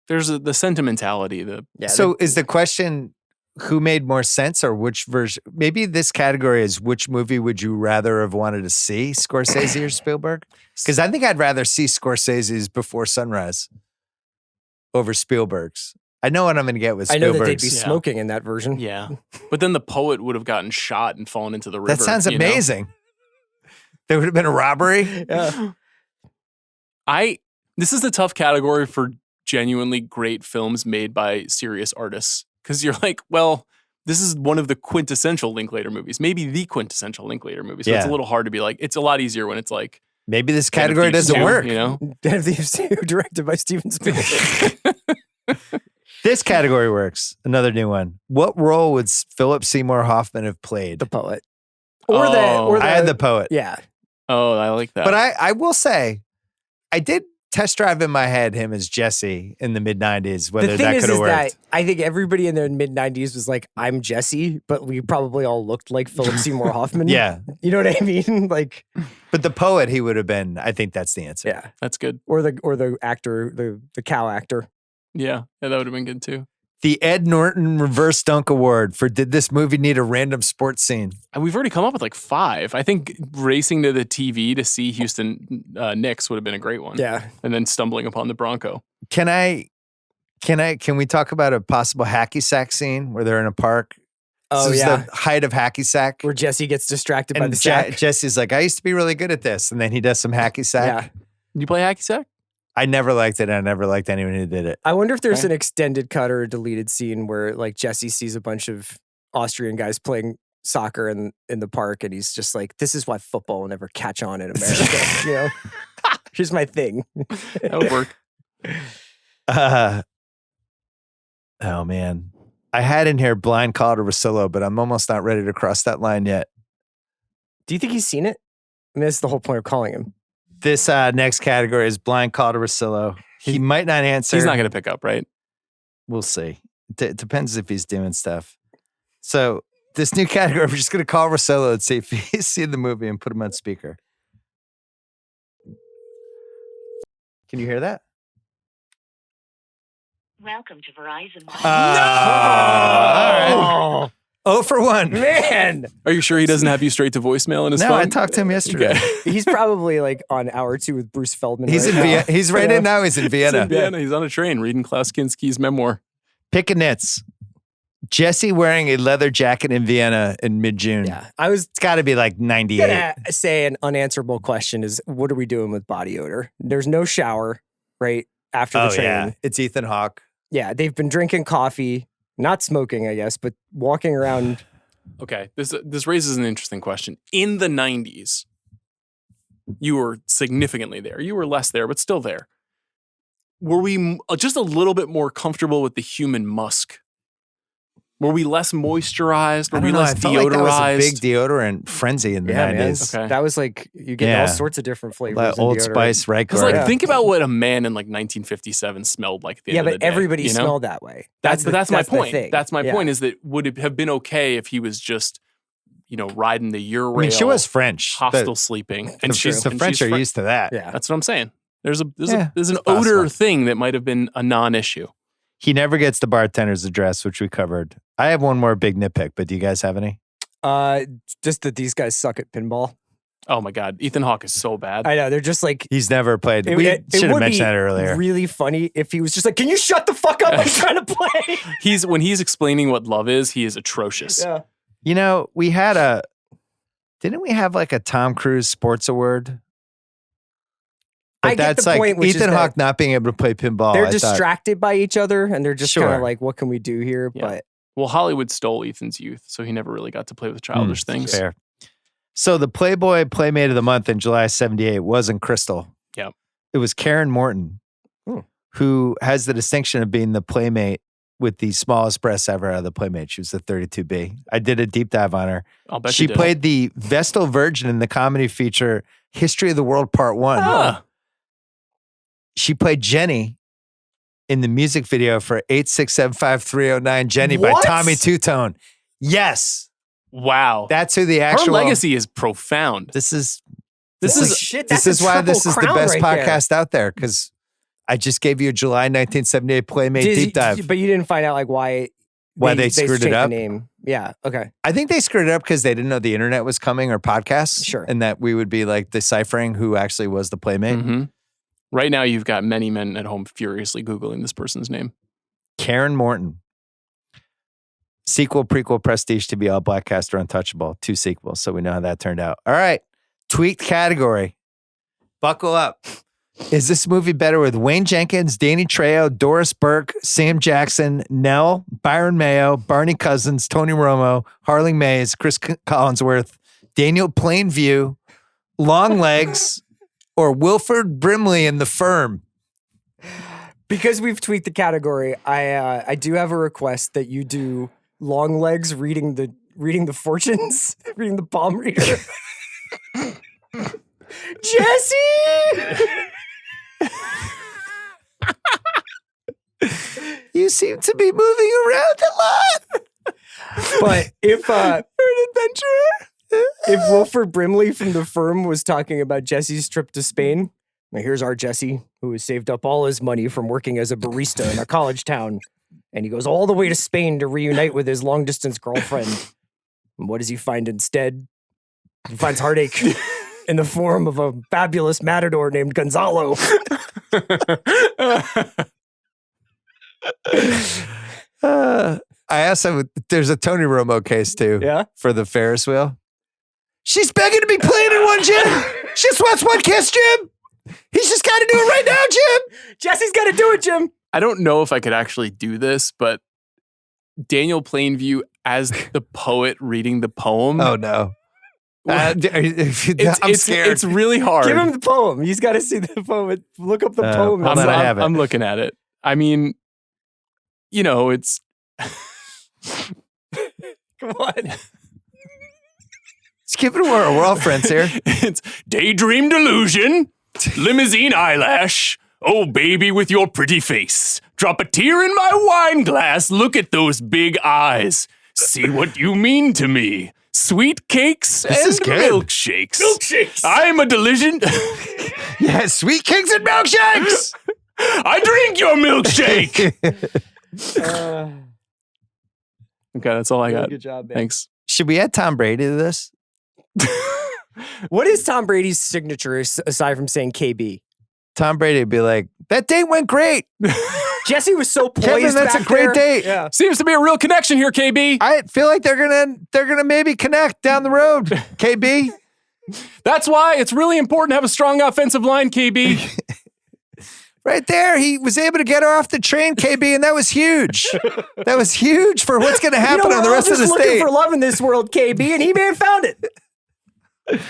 There's the sentimentality. Is the question who made more sense, or which version? Maybe this category is which movie would you rather have wanted to see, Scorsese or Spielberg? Because I think I'd rather see Scorsese's Before Sunrise over Spielberg's. I know what I'm going to get with I Spielberg's. know that they'd be smoking in that version. Yeah, but then the poet would have gotten shot and fallen into the river. That sounds amazing. There would have been a robbery. Yeah. This is the tough category for genuinely great films made by serious artists. Because you're like, well, this is one of the quintessential Linklater movies, maybe the quintessential Linklater movie. So it's a little hard to be like, it's a lot easier when it's like, maybe this category doesn't work. You know, Den of Thieves 2, directed by Steven Spielberg. This category works. Another new one. What role would Philip Seymour Hoffman have played? The poet. Or the I had the poet. Yeah. Oh, I like that. But I will say, I did test drive in my head him as Jesse in the mid-90s, whether that could have worked. That I think everybody in their mid-90s was like, I'm Jesse, but we probably all looked like Philip Seymour Hoffman. Yeah. You know what I mean? Like, but the poet he would have been, I think that's the answer. Yeah. That's good. Or the actor, the cow actor. Yeah, that would have been good too. The Ed Norton Reverse Dunk Award for Did This Movie Need a Random Sports Scene? And we've already come up with like 5. I think racing to the TV to see Houston Knicks would have been a great one. Yeah. And then stumbling upon the Bronco. Can we talk about a possible hacky sack scene where they're in a park? Oh, this is yeah. the height of hacky sack. Where Jesse gets distracted by And the sack. Jesse's like, I used to be really good at this. And then he does some hacky sack. Yeah. Did you play hacky sack? I never liked it. And I never liked anyone who did it. I wonder if there's an extended cut or a deleted scene where like Jesse sees a bunch of Austrian guys playing soccer in the park, and he's just like, "This is why football will never catch on in America." You know, here's my thing. That would work. Oh man, I had in here Blind Call to Russillo, but I'm almost not ready to cross that line yet. Do you think he's seen it? I mean, that's the whole point of calling him. This next category is Blind Call to Russillo. He might not answer. He's not going to pick up, right? We'll see. It depends if he's doing stuff. So this new category, we're just going to call Russillo and see if he's seen the movie and put him on speaker. Can you hear that? Welcome to Verizon. All right. 0 for 1. Man, Are you sure he doesn't have you straight to voicemail in his No, phone? I talked to him yesterday. Okay. he's probably like on hour 2 with Bruce Feldman. He's right in now. Vienna. He's right in now. He's in He's Vienna. in Vienna. He's on a train reading Klaus Kinski's memoir. Pick a nits. Jesse wearing a leather jacket in Vienna in mid-June. Yeah, It's got to be like 98. gonna say an unanswerable question is, what are we doing with body odor? There's no shower right after the train. Yeah, it's Ethan Hawke. Yeah, they've been drinking coffee, not smoking, I guess, but walking around. Okay, this raises an interesting question. In the 90s, you were significantly there. You were less there, but still there. Were we just a little bit more comfortable with the human musk? Were we less moisturized? Were we less I felt deodorized? like that was a big deodorant frenzy in the 90s. Okay. That was like, you get all sorts of different flavors. Like in Old deodorant. Spice, right? Because think about what a man in like 1957 smelled like at the end of the day. everybody you know? smelled that way. That's my point. Thing. That's my point is that would it have been okay if he was just, riding the Eurail? I mean, she was French. Hostile sleeping. And the French are used to that. Yeah. That's what I'm saying. There's an possible. odor thing that might have been a non-issue. He never gets the bartender's address, which we covered. I have one more big nitpick, but do you guys have any? Just that these guys suck at pinball. Oh my God, Ethan Hawke is so bad. I know, they're just like... He's never played. We should have mentioned that earlier. Really funny if he was just like, can you shut the fuck up? I'm trying to play. When he's explaining what love is, he is atrocious. Yeah. Didn't we have like a Tom Cruise sports award? But I get the point, which is Ethan that Hawke not being able to play pinball. they're distracted by each other, and they're just kind Sure. of like, what can we do here? Yeah. But Well, Hollywood stole Ethan's youth, so he never really got to play with childish things. Fair. So the Playboy Playmate of the Month in July 78 wasn't Crystal. Yep. It was Karen Morton, who has the distinction of being the Playmate with the smallest breasts ever out of the Playmate. She was the 32B. I did a deep dive on her. I'll bet She you did. played the Vestal Virgin in the comedy feature History of the World Part 1. Ah. She played Jenny in the music video for 8675309 Jenny by What? Tommy Two-Tone. Yes. Wow. That's who the Her actual legacy is profound. This is shit. this That's is why this is the best right podcast out there, because I just gave you a July 1978 Playmate deep dive. But you didn't find out like why They screwed it changed up? The name. Yeah. Okay. I think they screwed it up because they didn't know the internet was coming or podcasts. Sure. And that we would be like deciphering who actually was the Playmate. Mm-hmm. Right now, you've got many men at home furiously Googling this person's name. Karen Morton. Sequel, prequel, Prestige, To Be All Black, Cast, or Untouchable. 2 sequels. So we know how that turned out. All right. Tweaked category. Buckle up. Is this movie better with Wayne Jenkins, Danny Trejo, Doris Burke, Sam Jackson, Nell, Byron Mayo, Barney Cousins, Tony Romo, Harling Mays, Chris Collinsworth, Daniel Plainview, Longlegs, or Wilford Brimley in The Firm? Because we've tweaked the category, I do have a request that you do Longlegs reading the fortunes, reading the palm reader. Jesse! You seem to be moving around a lot. But if You're an adventurer. if Wilford Brimley from The Firm was talking about Jesse's trip to Spain, now here's our Jesse, who has saved up all his money from working as a barista in a college town, and he goes all the way to Spain to reunite with his long-distance girlfriend. And what does he find instead? He finds heartache in the form of a fabulous matador named Gonzalo. I also, there's a Tony Romo case too. Yeah? For the Ferris wheel. She's begging to be playing in one, Jim. She just wants one kiss, Jim. He's just got to do it right now, Jim. Jesse's got to do it, Jim. I don't know if I could actually do this, but Daniel Plainview as the poet reading the poem. Oh, no. I'm scared. It's really hard. Give him the poem. He's got to see the poem. Look up the poem. hold on, I have it. I'm looking at it. I mean, it's... Come on. Let's give it a whirl. We're all friends here. It's daydream delusion, limousine eyelash. Oh, baby, with your pretty face. Drop a tear in my wine glass. Look at those big eyes. See what you mean to me. Sweet cakes This and is good. milkshakes. I'm a delicion. Yeah, sweet cakes and milkshakes. I drink your milkshake. Okay, that's all I got. Good job, man. Thanks. Should we add Tom Brady to this? What is Tom Brady's signature aside from saying KB? Tom Brady would be like, that date went great. Jesse was so poised. Kevin, that's back a great there. date. Yeah. Seems to be a real connection here, KB. I feel like they're gonna maybe connect down the road, KB. That's why it's really important to have a strong offensive line, KB. Right there, he was able to get her off the train, KB, and that was huge. That was huge for what's going to happen on the rest of the looking state. for love in this world, KB, and he may have found it.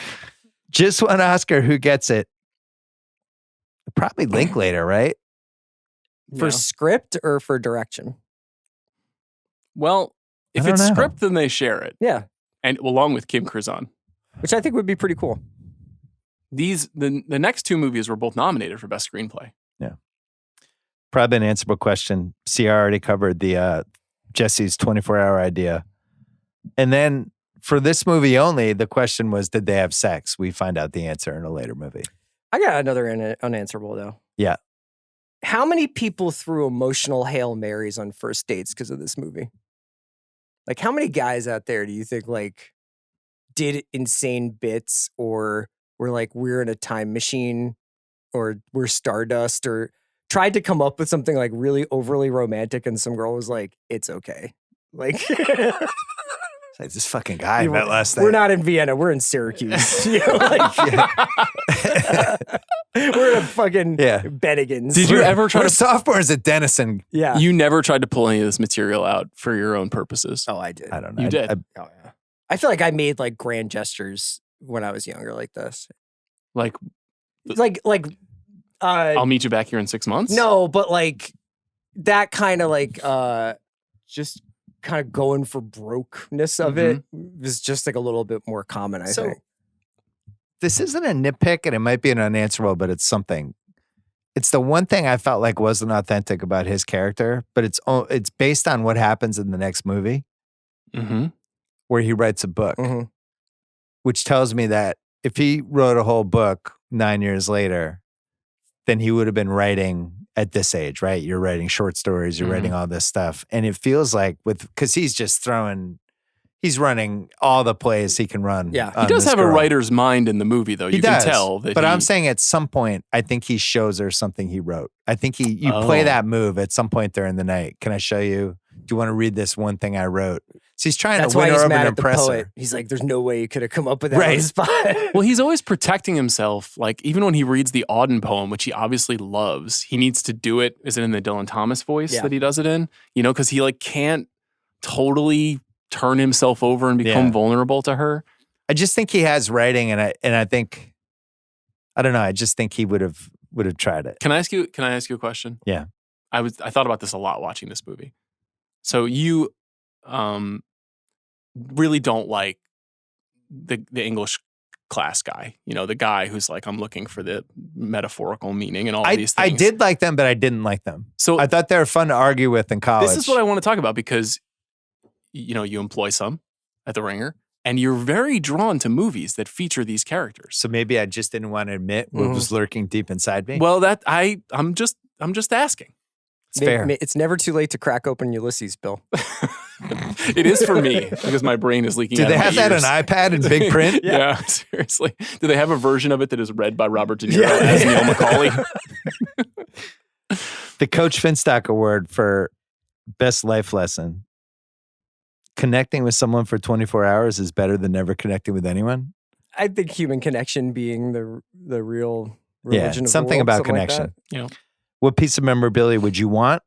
Just one Oscar. Who gets it? Probably Linklater, right? For script or for direction? Well, if it's script, then they share it. Yeah. And along with Kim Curzon. Which I think would be pretty cool. The next two movies were both nominated for Best Screenplay. Yeah. Probably an answerable question. See, I already covered the Jesse's 24-hour idea. And then for this movie only, the question was, did they have sex? We find out the answer in a later movie. I got another unanswerable, though. Yeah. How many people threw emotional Hail Marys on first dates because of this movie? Like, how many guys out there do you think, like, did insane bits or were like, we're in a time machine or we're Stardust or tried to come up with something like really overly romantic and some girl was like, it's okay. Like, like this fucking guy I met last night. We're not in Vienna. We're in Syracuse. You know, like, we're in fucking Bennigan's. Did you ever try we're to sophomores at Denison? Yeah. You never tried to pull any of this material out for your own purposes. Oh, I did. I don't know. You did. Oh, yeah. I feel like I made like grand gestures when I was younger like this. Like I'll meet you back here in 6 months? No, but like that kind of like just kind of going for brokeness of it was just like a little bit more common, I think. This isn't a nitpick and it might be an unanswerable, but it's something. It's the one thing I felt like wasn't authentic about his character, but it's based on what happens in the next movie where he writes a book, which tells me that if he wrote a whole book 9 years later, then he would have been writing at this age, right? You're writing short stories, you're writing all this stuff. And it feels like because he's just he's running all the plays he can run. Yeah. He does have a writer's mind in the movie, though. You can tell that. But I'm saying at some point, I think he shows her something he wrote. I think you play that move at some point during the night. Can I show you? Do you want to read this one thing I wrote? So he's trying to win her over and impress her. He's like, there's no way you could have come up with that on the spot. Well, he's always protecting himself. Like, even when he reads the Auden poem, which he obviously loves, he needs to do it. Is it in the Dylan Thomas voice that he does it in? You know, because he like can't totally turn himself over and become vulnerable to her. I just think he has writing, and I think, I don't know. I just think he would have tried it. Can I ask you a question? Yeah. I thought about this a lot watching this movie. So you really don't like the English class guy, you know, the guy who's like, I'm looking for the metaphorical meaning and all these things. I did like them, but I didn't like them. So I thought they were fun to argue with in college. This is what I want to talk about because, you know, you employ some at the Ringer and you're very drawn to movies that feature these characters. So maybe I just didn't want to admit what was lurking deep inside me. Well, I'm just asking. It's fair. It's never too late to crack open Ulysses, Bill. It is for me because my brain is leaking. Do they have that on iPad in big print? Yeah, seriously. Do they have a version of it that is read by Robert De Niro as Neil McCauley? The Coach Finstock Award for Best Life Lesson. Connecting with someone for 24 hours is better than never connecting with anyone. I think human connection being the real religion of something the world, about something connection. Like that. Yeah. What piece of memorabilia would you want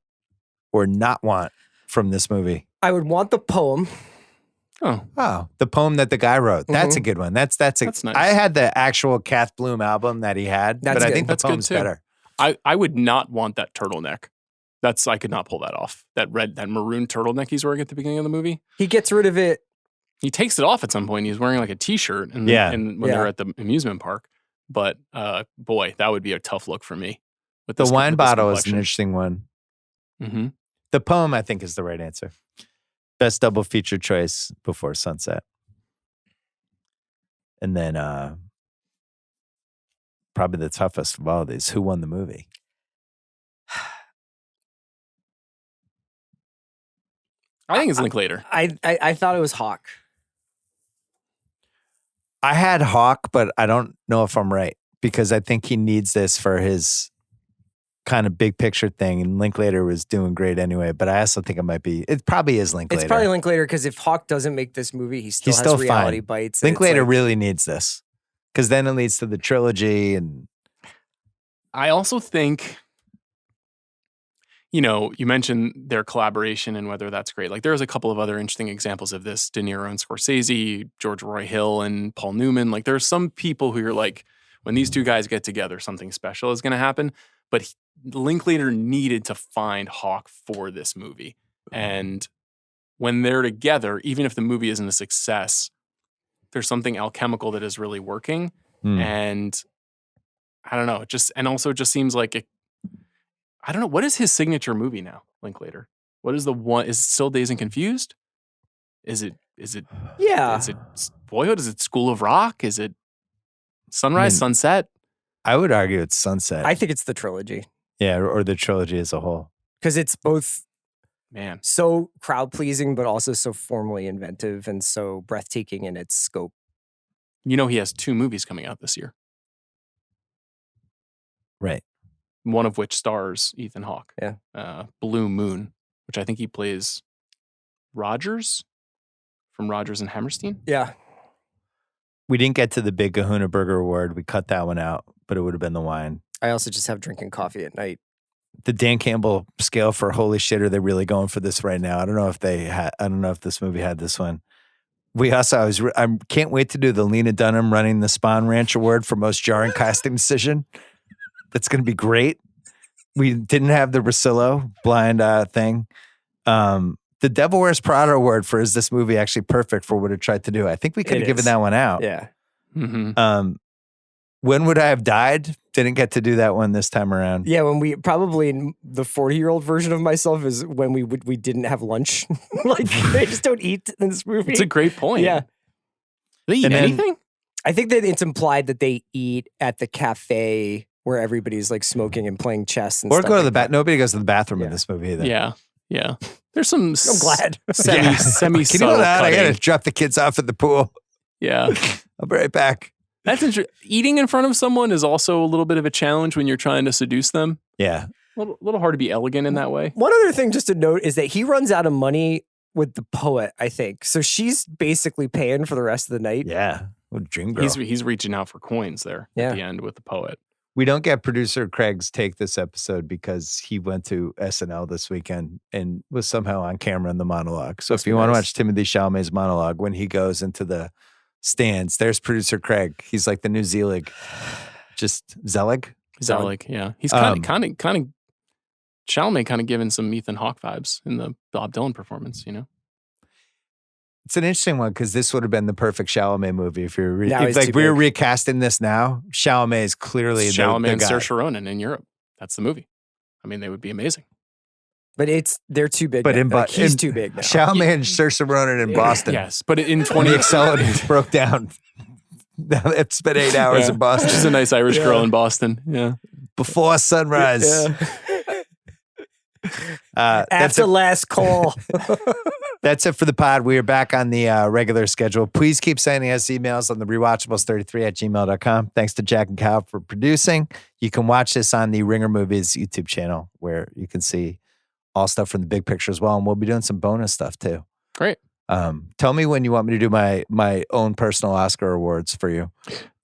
or not want from this movie? I would want the poem. Oh, the poem that the guy wrote. That's a good one. That's nice. I had the actual Kath Bloom album that he had, but I think the poem's better. I would not want that turtleneck. I could not pull that off. That maroon turtleneck he's wearing at the beginning of the movie. He gets rid of it. He takes it off at some point. He's wearing like a t-shirt when they're at the amusement park. But boy, that would be a tough look for me. The wine bottle is an interesting one. Mm-hmm. The poem, I think, is the right answer. Best double feature choice Before Sunset. And then probably the toughest of all of these, who won the movie? I think it's Linklater. I thought it was Hawke. I had Hawke, but I don't know if I'm right because I think he needs this for his kind of big picture thing, and Linklater was doing great anyway. But I also think it probably is Linklater. It's probably Linklater because if Hawke doesn't make this movie, he's still has reality fine. bites. Linklater really needs this because then it leads to the trilogy. And I also think, you mentioned their collaboration and whether that's great. Like there's a couple of other interesting examples of this: De Niro and Scorsese, George Roy Hill and Paul Newman. Like there's some people who you're like, when these two guys get together, something special is going to happen. But Linklater needed to find Hawke for this movie. And when they're together, even if the movie isn't a success, there's something alchemical that is really working. And I don't know, it also just seems like I don't know, what is his signature movie now, Linklater? What is the one? Is it still Dazed and Confused? Is it Yeah. Is it Boyhood? Is it School of Rock? Is it Sunrise, Sunset? I would argue it's Sunset. I think it's the trilogy. Yeah, or the trilogy as a whole. Because it's both Man, so crowd-pleasing, but also so formally inventive and so breathtaking in its scope. he has 2 movies coming out this year. Right. One of which stars Ethan Hawke. Yeah. Blue Moon, which I think he plays Rogers from Rogers and Hammerstein. Yeah. We didn't get to the big Kahuna Burger Award. We cut that one out, but it would have been the wine. I also just have drinking coffee at night. The Dan Campbell scale for holy shit, are they really going for this right now? I don't know if this movie had this one. We also, I can't wait to do the Lena Dunham running the Spawn Ranch Award for most jarring casting decision. That's going to be great. We didn't have the Rosillo blind thing. The Devil Wears Prada Award for is this movie actually perfect for what it tried to do? I think we could have given that one out. Yeah. Mm-hmm. When Would I Have Died? Didn't get to do that one this time around. Yeah, when we probably the 40-year-old version of myself is when we didn't have lunch. Like they just don't eat in this movie. It's a great point. Yeah. They eat anything? I think that it's implied that they eat at the cafe where everybody's like smoking and playing chess and or stuff go to like the bath. Nobody goes to the bathroom in Yeah. this movie either. Yeah. There's some I'm glad. semi Can you subtle know that? I cutting. gotta drop the kids off at the pool. Yeah. I'll be right back. That's interesting. Eating in front of someone is also a little bit of a challenge when you're trying to seduce them. Yeah. A little hard to be elegant in that way. One other thing just to note is that he runs out of money with the poet, I think. So she's basically paying for the rest of the night. Yeah. What a dream girl. He's reaching out for coins there Yeah. at the end with the poet. We don't get producer Craig's take this episode because he went to SNL this weekend and was somehow on camera in the monologue. So if you want to watch Timothée Chalamet's monologue when he goes into the stands, there's producer Craig. He's like the new Zelig. Just Zelig? Zelig, yeah. He's kind of Chalamet kind of giving some Ethan Hawke vibes in the Bob Dylan performance, It's an interesting one because this would have been the perfect Chalamet movie if you're Now he's too we were big. recasting this now. Chalamet is clearly Chalamet the and guy. Saoirse Ronan in Europe. That's the movie. I mean, they would be amazing. But they're too big. But now. He's too big now. Chalamet and Saoirse Ronan in Boston. Yes, but in When 20 the accelerator broke down. Now it's been 8 hours in Boston. She's a nice Irish girl in Boston. Yeah. Before sunrise. That's After last call. That's it for the pod. We are back on the regular schedule. Please keep sending us emails on the rewatchables33@gmail.com. Thanks to Jack and Kyle for producing. You can watch this on the Ringer Movies YouTube channel where you can see all stuff from the big picture as well. And we'll be doing some bonus stuff too. Great. Tell me when you want me to do my own personal Oscar awards for you.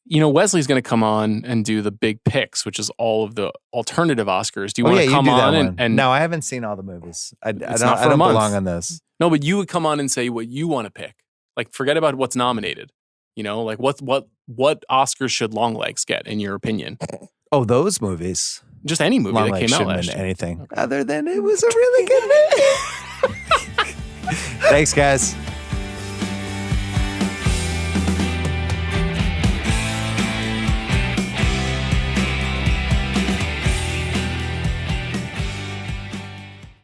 Wesley's going to come on and do the big picks, which is all of the alternative Oscars. Do you want to come do that on one. and No, I haven't seen all the movies. I not don't for a month. belong on this. No, but you would come on and say what you want to pick. Like, forget about what's nominated. Like what Oscars should Longlegs get in your opinion? Oh, those movies. Just any movie that came out shouldn't last win year. anything other than it was a really good movie. Thanks, guys.